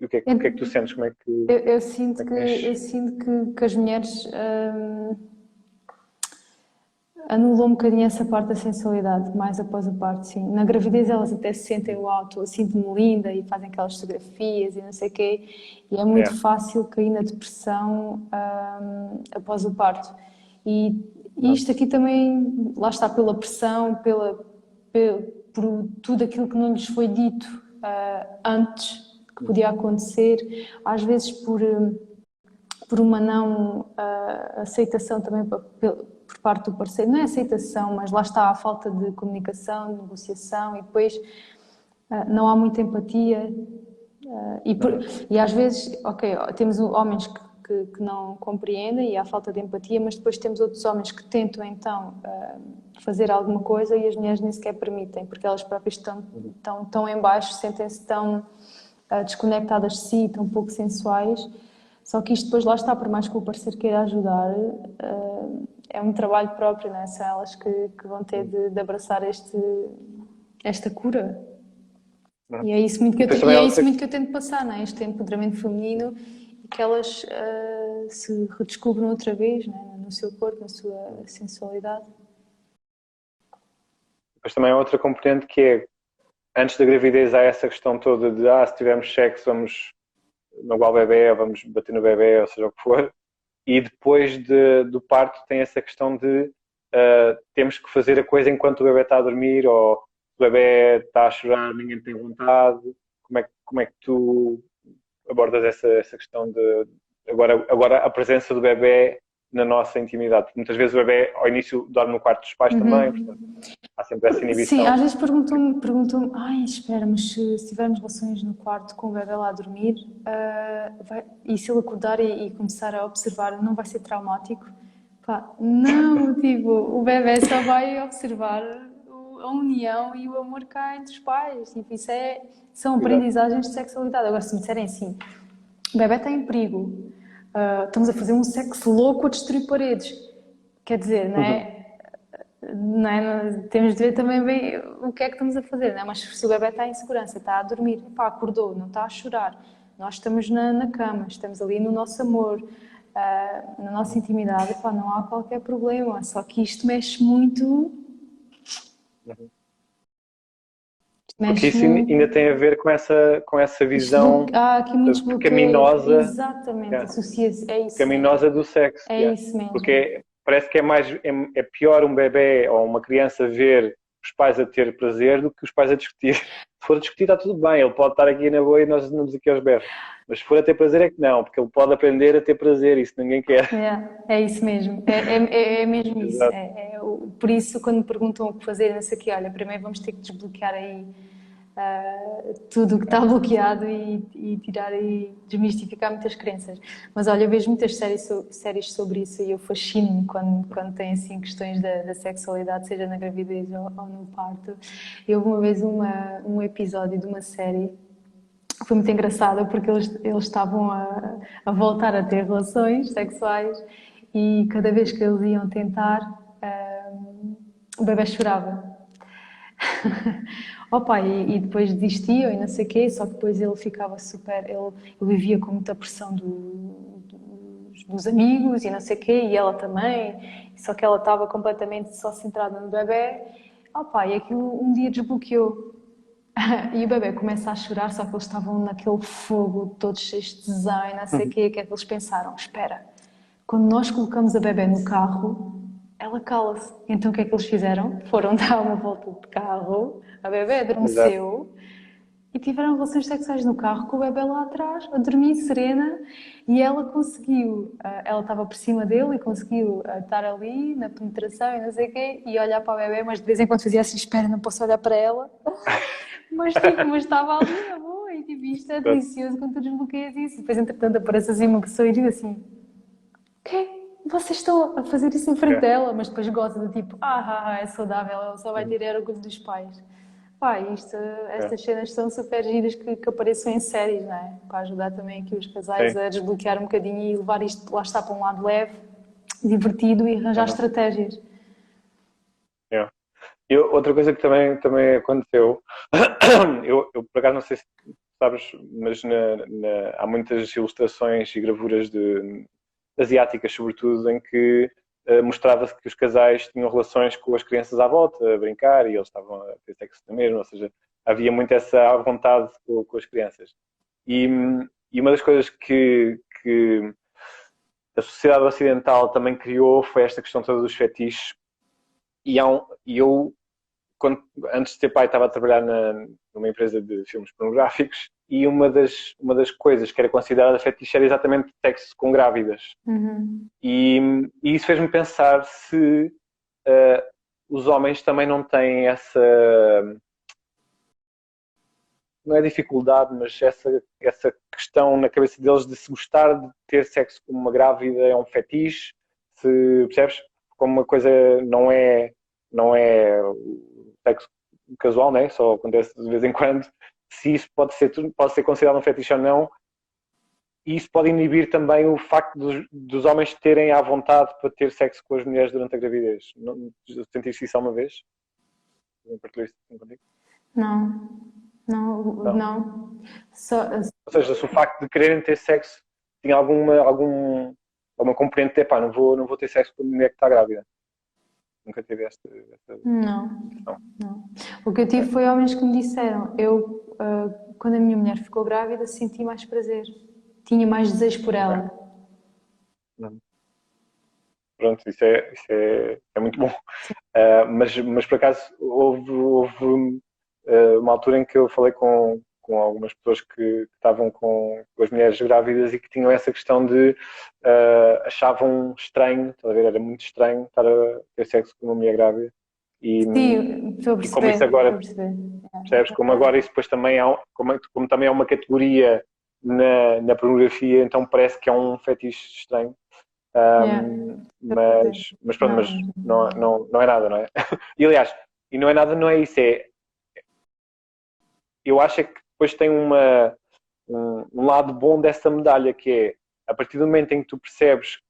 E o que é que tu sentes? Como é que... Eu sinto que as mulheres anulam um bocadinho essa parte da sensualidade, mais após a parte, sim. Na gravidez elas até se sentem eu sinto-me linda e fazem aquelas fotografias e não sei o quê, e é muito fácil cair na depressão após o parto. E isto aqui também, lá está, pela pressão, por tudo aquilo que não lhes foi dito antes que podia acontecer, às vezes por uma não aceitação também por parte do parceiro, não é aceitação, mas lá está a falta de comunicação, de negociação e depois não há muita empatia e às vezes, ok, temos homens que não compreendem e há falta de empatia, mas depois temos outros homens que tentam então fazer alguma coisa e as mulheres nem sequer permitem, porque elas próprias estão tão em baixo, sentem-se tão desconectadas de si, tão pouco sensuais. Só que isto depois lá está, por mais que o parceiro queira ajudar, é um trabalho próprio, não é? São elas que vão ter de abraçar esta cura. E é isso muito que eu tento passar, não é? Este empoderamento feminino e que elas se redescubram outra vez, não é? No seu corpo, na sua sensualidade. Depois também há outra componente que é, antes da gravidez há essa questão toda de se tivermos sexo vamos magoar o bebê, ou vamos bater no bebê, ou seja o que for. E depois do parto tem essa questão de temos que fazer a coisa enquanto o bebê está a dormir, ou o bebê está a chorar, ninguém tem vontade. Como é que tu abordas essa questão de agora a presença do bebê na nossa intimidade? Porque muitas vezes o bebê ao início dorme no quarto dos pais também, portanto há sempre essa inibição. Sim, às vezes perguntam-me, espera, mas se tivermos relações no quarto com o bebê lá a dormir, e se ele acordar e começar a observar, não vai ser traumático? Pá, não, tipo, o bebê só vai observar a união e o amor cá entre os pais, tipo, são aprendizagens de sexualidade. Agora, se me disserem assim, o bebê está em perigo, estamos a fazer um sexo louco a destruir paredes, quer dizer, não é? Não é? Temos de ver também bem o que é que estamos a fazer, não é? Mas se o bebê está em segurança, está a dormir, acordou, não está a chorar, nós estamos na cama, estamos ali no nosso amor, na nossa intimidade, não há qualquer problema, só que isto mexe muito. Porque isso ainda tem a ver com essa visão pecaminosa. Exatamente, associa-se, é isso. Pecaminosa do sexo. É isso mesmo. Porque parece que é pior um bebê ou uma criança ver os pais a ter prazer do que os pais a discutir. Se for a discutir está tudo bem, ele pode estar aqui na boa e nós andamos aqui aos berros. Mas se for a ter prazer é que não, porque ele pode aprender a ter prazer e isso ninguém quer. É isso mesmo, é mesmo isso. Por isso quando me perguntam o que fazer, não sei o que, olha, primeiro vamos ter que desbloquear aí tudo o que está bloqueado e tirar e desmistificar muitas crenças. Mas olha, eu vejo muitas séries sobre isso e eu fascino-me quando tem assim questões da sexualidade, seja na gravidez ou no parto. Eu houve uma vez um episódio de uma série que foi muito engraçado porque eles estavam a voltar a ter relações sexuais e cada vez que eles iam tentar, o bebê chorava. Opa, e depois desistiam e não sei o quê, só que depois ele ficava super. Ele vivia com muita pressão dos amigos e não sei o quê, e ela também, só que ela estava completamente só centrada no bebê. Opa, e aquilo um dia desbloqueou. E o bebê começa a chorar, só que eles estavam naquele fogo, todos cheios de tesão e não sei o quê, o que é que eles pensaram? Espera, quando nós colocamos a bebê no carro, ela cala-se. Então o que é que eles fizeram? Foram dar uma volta de carro, a bebê Exato. adormeceu e tiveram relações sexuais no carro com o bebê lá atrás, a dormir serena, e ela conseguiu, ela estava por cima dele e conseguiu estar ali na penetração e não sei o quê, e olhar para o bebê, mas de vez em quando fazia assim, espera, não posso olhar para ela. Mas estava ali na boa e tipo, isto é Exato. delicioso quando tu desbloqueias isso. Depois, entretanto, aparece assim uma pessoa e diz assim: o quê? Vocês estão a fazer isso em frente É. dela, mas depois goza do tipo: é saudável, ela só vai Uhum. ter orgulho dos pais. Pá, É. estas cenas são super giras que apareçam em séries, não é? Para ajudar também aqui os casais Sim. a desbloquear um bocadinho e levar isto, lá está, para um lado leve, divertido e arranjar Uhum. estratégias. É. Outra coisa que também aconteceu, eu por acaso não sei se sabes, mas há muitas ilustrações e gravuras asiáticas, sobretudo, em que mostrava-se que os casais tinham relações com as crianças à volta, a brincar, e eles estavam a ter sexo na mesma, ou seja, havia muito essa vontade com as crianças. E, e uma das coisas que a sociedade ocidental também criou foi esta questão toda dos fetiches. E eu quando, antes de ser pai, estava a trabalhar numa empresa de filmes pornográficos e uma das coisas que era considerada fetiche era exatamente sexo com grávidas. Uhum. E isso fez-me pensar se os homens também não têm essa, não é dificuldade, mas essa questão na cabeça deles de se gostar de ter sexo com uma grávida é um fetiche, se percebes? Como uma coisa não é sexo casual, né? Só acontece de vez em quando, se isso pode ser considerado um fetiche ou não, e isso pode inibir também o facto dos homens terem à vontade para ter sexo com as mulheres durante a gravidez. Não, sentiste isso alguma vez? Partilhei isso contigo? Não, não, Não. não. Só, Ou seja, se o facto de quererem ter sexo tinha alguma componente de, pá, não vou ter sexo com a mulher que está grávida. Nunca tive esta não, questão. não. O que eu tive Ok. foi homens que me disseram, quando a minha mulher ficou grávida, senti mais prazer, tinha mais desejo por Ok. ela. Pronto, isso é muito bom. Mas por acaso houve uma altura em que eu falei com algumas pessoas que estavam com as mulheres grávidas e que tinham essa questão de achavam estranho, estás a ver? Era muito estranho estar a ter sexo com uma mulher grávida. E, Sim, estou a e como isso perceber, estou a agora, perceber. percebes? Como agora isso depois também como também é uma categoria na pornografia, então parece que é um fetiche estranho. Yeah, estou a perceber. Mas pronto, Não, mas não é nada, não é? E aliás, e não é nada, não é isso, eu acho é que depois tem um lado bom dessa medalha, que é a partir do momento em que tu percebes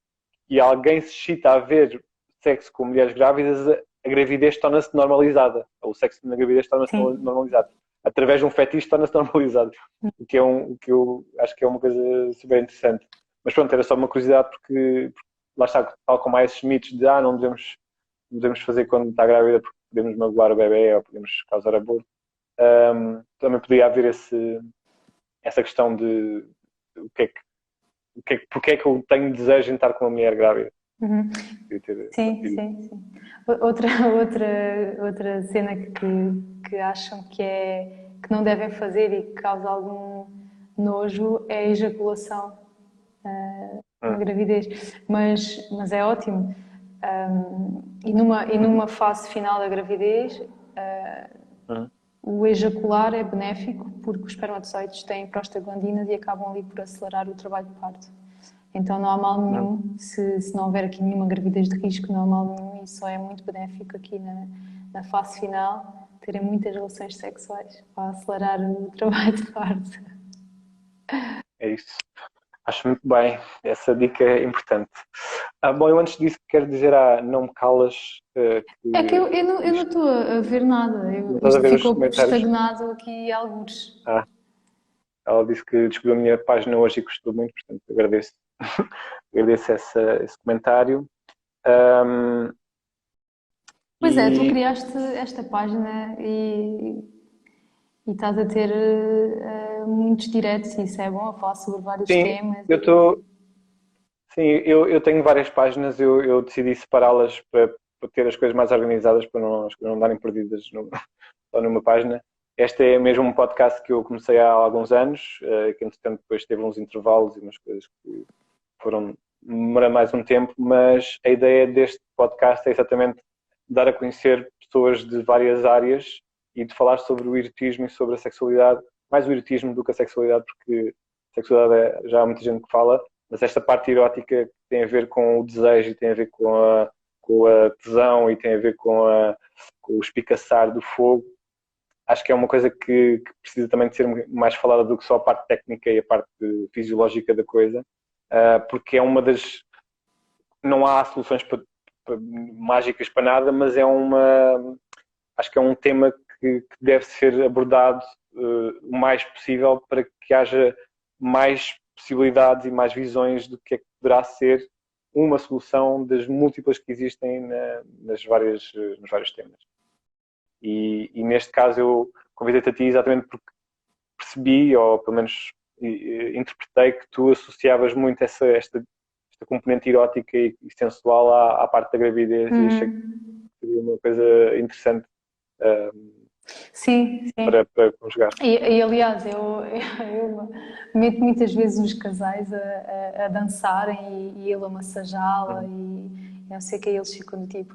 que alguém se excita a ver sexo com mulheres grávidas, a gravidez torna-se normalizada, o sexo na gravidez torna-se sim. normalizado. Através de um fetiche torna-se normalizado, o que eu acho que é uma coisa super interessante. Mas pronto, era só uma curiosidade porque lá está, tal como há esses mitos de não devemos fazer quando está grávida porque podemos magoar o bebê ou podemos causar aborto. Também poderia haver essa questão de porque é que eu tenho desejo em estar com uma mulher grávida. Uhum. Podia ter Sim, partilho. sim, sim. Outra, outra cena que acham que não devem fazer e que causa algum nojo é a ejaculação na Hum, gravidez. Mas é ótimo. E numa fase final da gravidez, hum. o ejacular é benéfico porque os espermatozoides têm prostaglandinas e acabam ali por acelerar o trabalho de parto. Então não há mal nenhum, se não houver aqui nenhuma gravidez de risco, não há mal nenhum e só é muito benéfico aqui na fase final terem muitas relações sexuais para acelerar o trabalho de parto. É isso. Acho muito bem. Essa dica é importante. Bom, eu antes disso quero dizer não me calas É que que eu não isto, estou a ver nada, não estás a isto ver os ficou comentários. estagnado aqui algures. Ah, ela disse que descobriu a minha página hoje e gostou muito, portanto agradeço, agradeço esse comentário. Um, Pois é, tu e criaste esta página e estás a ter muitos diretos e isso é bom, a falar sobre vários sim, temas. eu estou. Sim, eu tenho várias páginas, eu decidi separá-las para ter as coisas mais organizadas, para não, as coisas não darem perdidas só numa página. Este é mesmo um podcast que eu comecei há alguns anos, que entretanto depois teve uns intervalos e umas coisas que foram demorar mais um tempo, mas a ideia deste podcast é exatamente dar a conhecer pessoas de várias áreas e de falar sobre o erotismo e sobre a sexualidade, mais o erotismo do que a sexualidade, porque a sexualidade já há muita gente que fala, mas esta parte erótica que tem a ver com o desejo, tem a ver com a tesão e tem a ver com o espicaçar do fogo, acho que é uma coisa que precisa também de ser mais falada do que só a parte técnica e a parte fisiológica da coisa, porque é uma das. Não há soluções mágicas para nada, mas é uma. Acho que é um tema que deve ser abordado o mais possível para que haja mais possibilidades e mais visões do que é que poderá ser uma solução das múltiplas que existem nos vários temas. E neste caso eu convidei-te a ti exatamente porque percebi, ou pelo menos interpretei, que tu associavas muito esta componente erótica e sensual à parte da gravidez e achei que seria uma coisa interessante Sim, sim. para conjugar. Aliás, eu meto muitas vezes os casais a dançarem e ele a massajá-la e não sei o que, eles ficam do tipo.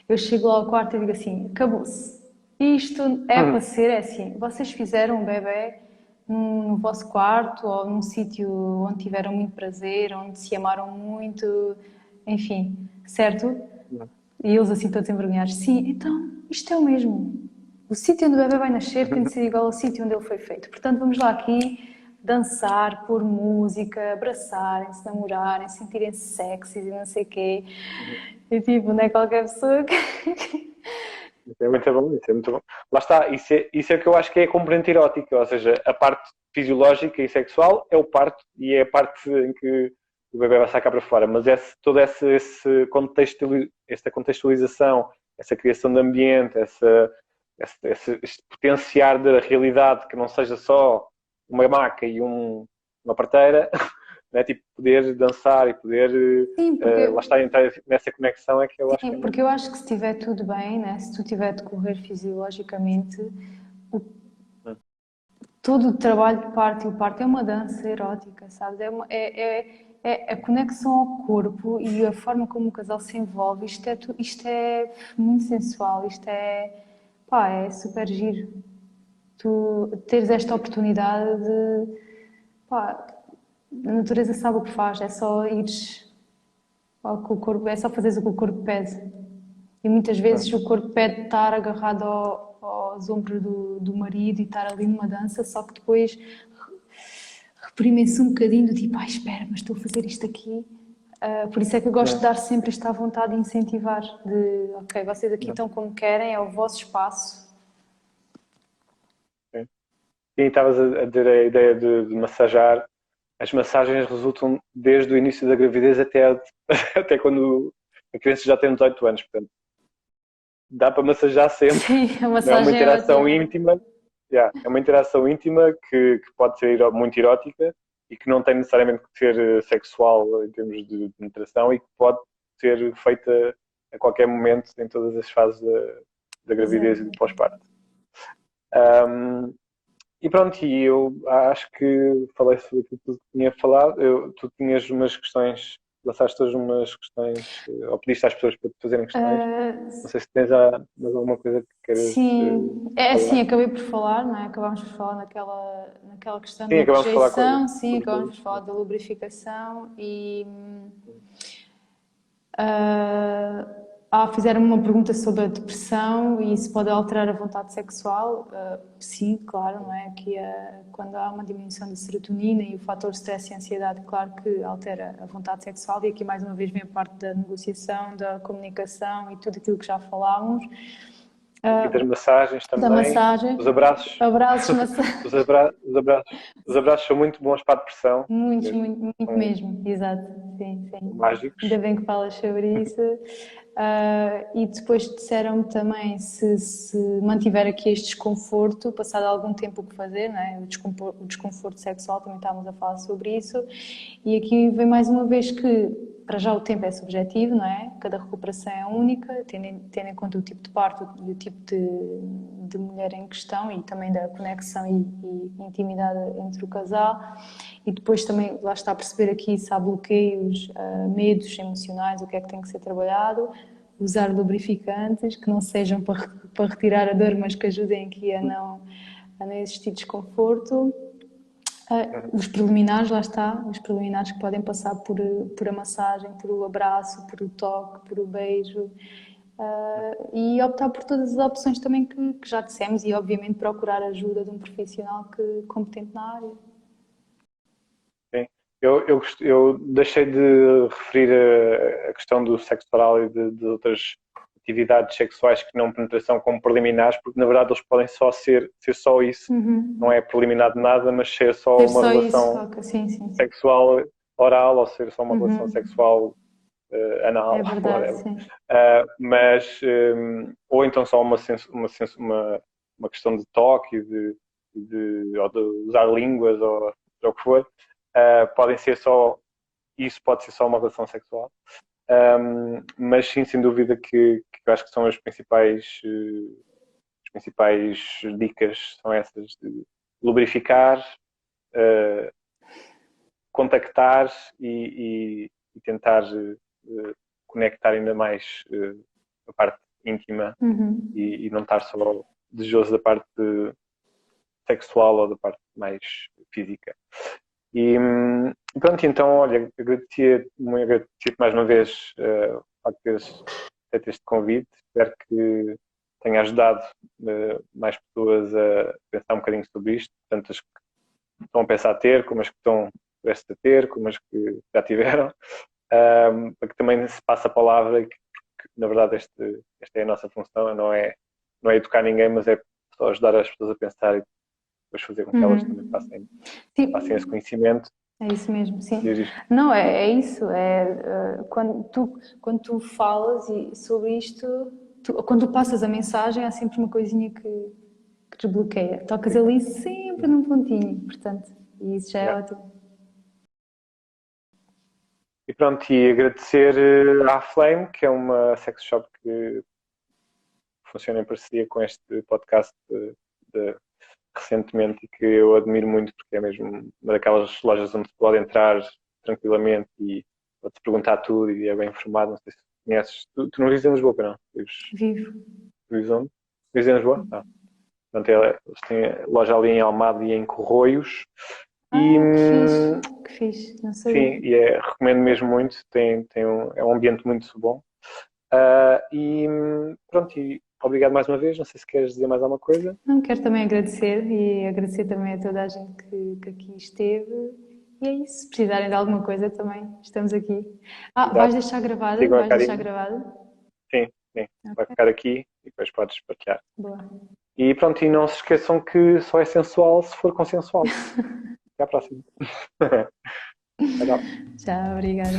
Eu chego lá ao quarto e digo assim: acabou-se. Isto é para ser é assim. Vocês fizeram um bebê no vosso quarto ou num sítio onde tiveram muito prazer, onde se amaram muito, enfim, certo? E eles assim todos envergonhados. Sim, então isto é o mesmo. O sítio onde o bebê vai nascer tem de ser igual ao sítio onde ele foi feito. Portanto, vamos lá aqui dançar, pôr música, abraçarem-se, namorarem, sentirem-se sexys e não sei o quê. E tipo, não é qualquer pessoa que... Isso é muito bom, isso é muito bom. Lá está, isso é o que eu acho que é a componente erótica, ou seja, a parte fisiológica e sexual é o parto e é a parte em que o bebê vai sacar para fora, mas todo esta contextualização, essa criação de ambiente, este potenciar da realidade que não seja só uma maca e uma parteira, né? Tipo, poder dançar e poder Sim, lá está, entrar nessa conexão é que eu acho que é muito. porque eu acho que se estiver tudo bem, né? Se tu estiver a decorrer fisiologicamente, o todo o trabalho de parto e o parto é uma dança erótica, sabes? É a conexão ao corpo e a forma como o casal se envolve. Isto é muito sensual, isto é, pá, é super giro. Tu teres esta oportunidade de, pá, a natureza sabe o que faz, é só ires ao que o corpo, é só fazeres o que o corpo pede. E muitas vezes o corpo pede estar agarrado aos ombros do marido e estar ali numa dança, só que depois reprimem-se um bocadinho do tipo, ai espera, mas estou a fazer isto aqui. Por isso é que eu gosto de dar sempre esta vontade de incentivar, de ok, vocês aqui estão como querem, é o vosso espaço. Sim, estavas a dizer a ideia de massajar. As massagens resultam desde o início da gravidez até quando a criança já tem 18 anos. Portanto, dá para massajar sempre. Sim, a Não é uma massagem é interação ótima. íntima. Yeah, é uma interação íntima que pode ser muito erótica e que não tem necessariamente que ser sexual em termos de penetração e que pode ser feita a qualquer momento em todas as fases da gravidez e do Exatamente. pós-parto. E pronto, e eu acho que falei sobre aquilo que tu tinha falado. Tu tinhas umas questões lançaste hoje umas questões, ou pediste às pessoas para te fazerem questões. Não sei se tens mais alguma coisa que queiras Sim, é assim, falar. acabei por falar, não é? Acabámos por falar naquela questão Sim, da acabámos de falar rejeição, sim, sobre acabámos tudo. por falar da lubrificação e ah, fizeram-me uma pergunta sobre a depressão e se pode alterar a vontade sexual. Sim, claro, não é? Que quando há uma diminuição da serotonina e o fator stress e ansiedade, claro que altera a vontade sexual. E aqui mais uma vez vem a parte da negociação, da comunicação e tudo aquilo que já falámos. E das massagens Da também, massagem, os abraços. abraços, massagem. Os abraços são muito bons para a depressão, Muitos, mesmo. muito, muito São mesmo, exato, sim, sim. Ainda mágicos. bem que falas sobre isso. E depois disseram-me também se mantiver aqui este desconforto, passado algum tempo o que fazer, não é? O desconforto sexual, também estávamos a falar sobre isso. E aqui vem mais uma vez que, para já, o tempo é subjetivo, não é? Cada recuperação é única, tendo em conta o tipo de parto e o tipo de mulher em questão e também da conexão e intimidade entre o casal. E depois também, lá está a perceber aqui se há bloqueios, medos emocionais, o que é que tem que ser trabalhado. Usar lubrificantes que não sejam para retirar a dor, mas que ajudem aqui a não existir desconforto. Os preliminares, lá está, os preliminares que podem passar por a massagem, por o abraço, por o toque, por o beijo. E optar por todas as opções também que já dissemos e, obviamente, procurar a ajuda de um profissional competente na área. Sim. Eu deixei de referir a questão do sexo oral e de outras atividades sexuais que não penetração como preliminares, porque na verdade eles podem só ser só isso, não é preliminar de nada, mas ser só Ter uma só isso, relação ok, sim, sim. sexual oral ou ser só uma relação sexual É anal, verdade, whatever. sim. Mas, ou então só uma questão de toque ou de usar línguas ou o que for, podem ser só, isso pode ser só uma relação sexual. Mas sim, sem dúvida que eu acho que são as principais dicas, são essas de lubrificar, uh, contactar e tentar conectar ainda mais a parte íntima e não estar só desejoso da parte sexual ou da parte mais física. E pronto, então, olha, agradecia-te mais uma vez o facto de teres feito este convite. Espero que tenha ajudado mais pessoas a pensar um bocadinho sobre isto, tanto as que estão a pensar a ter, como as que estão prestes a ter, como as que já tiveram, para que também se passe a palavra que na verdade esta é a nossa função, não é educar ninguém, mas é só ajudar as pessoas a pensar e depois fazer com que elas também passem esse conhecimento. É isso mesmo, sim. Diz. Não, é isso. Quando tu falas sobre isto, quando tu passas a mensagem, há sempre uma coisinha que desbloqueia. Tocas ali sempre num pontinho, portanto, e isso já é ótimo. E pronto, e agradecer à Flame, que é uma sex shop que funciona em parceria com este podcast recentemente e que eu admiro muito porque é mesmo uma daquelas lojas onde se pode entrar tranquilamente e pode-se perguntar tudo e é bem informado. Não sei se conheces. Tu não vives em Lisboa, não? Vivo. Vives onde? Vives em Lisboa? Ah. Portanto, eles têm loja ali em Almada e em Corroios. Que fixe, não sabia. Sim, e recomendo mesmo muito, é um ambiente muito bom. E pronto, e obrigado mais uma vez, não sei se queres dizer mais alguma coisa. Não, quero também agradecer e agradecer também a toda a gente que aqui esteve. E é isso, se precisarem de alguma coisa também, estamos aqui. Vais deixar gravada? Sigam Vais deixar gravada? Sim, okay. Vai ficar aqui e depois podes partilhar. Boa. E pronto, e não se esqueçam que só é sensual se for consensual. Até à próxima. Tchau, obrigada.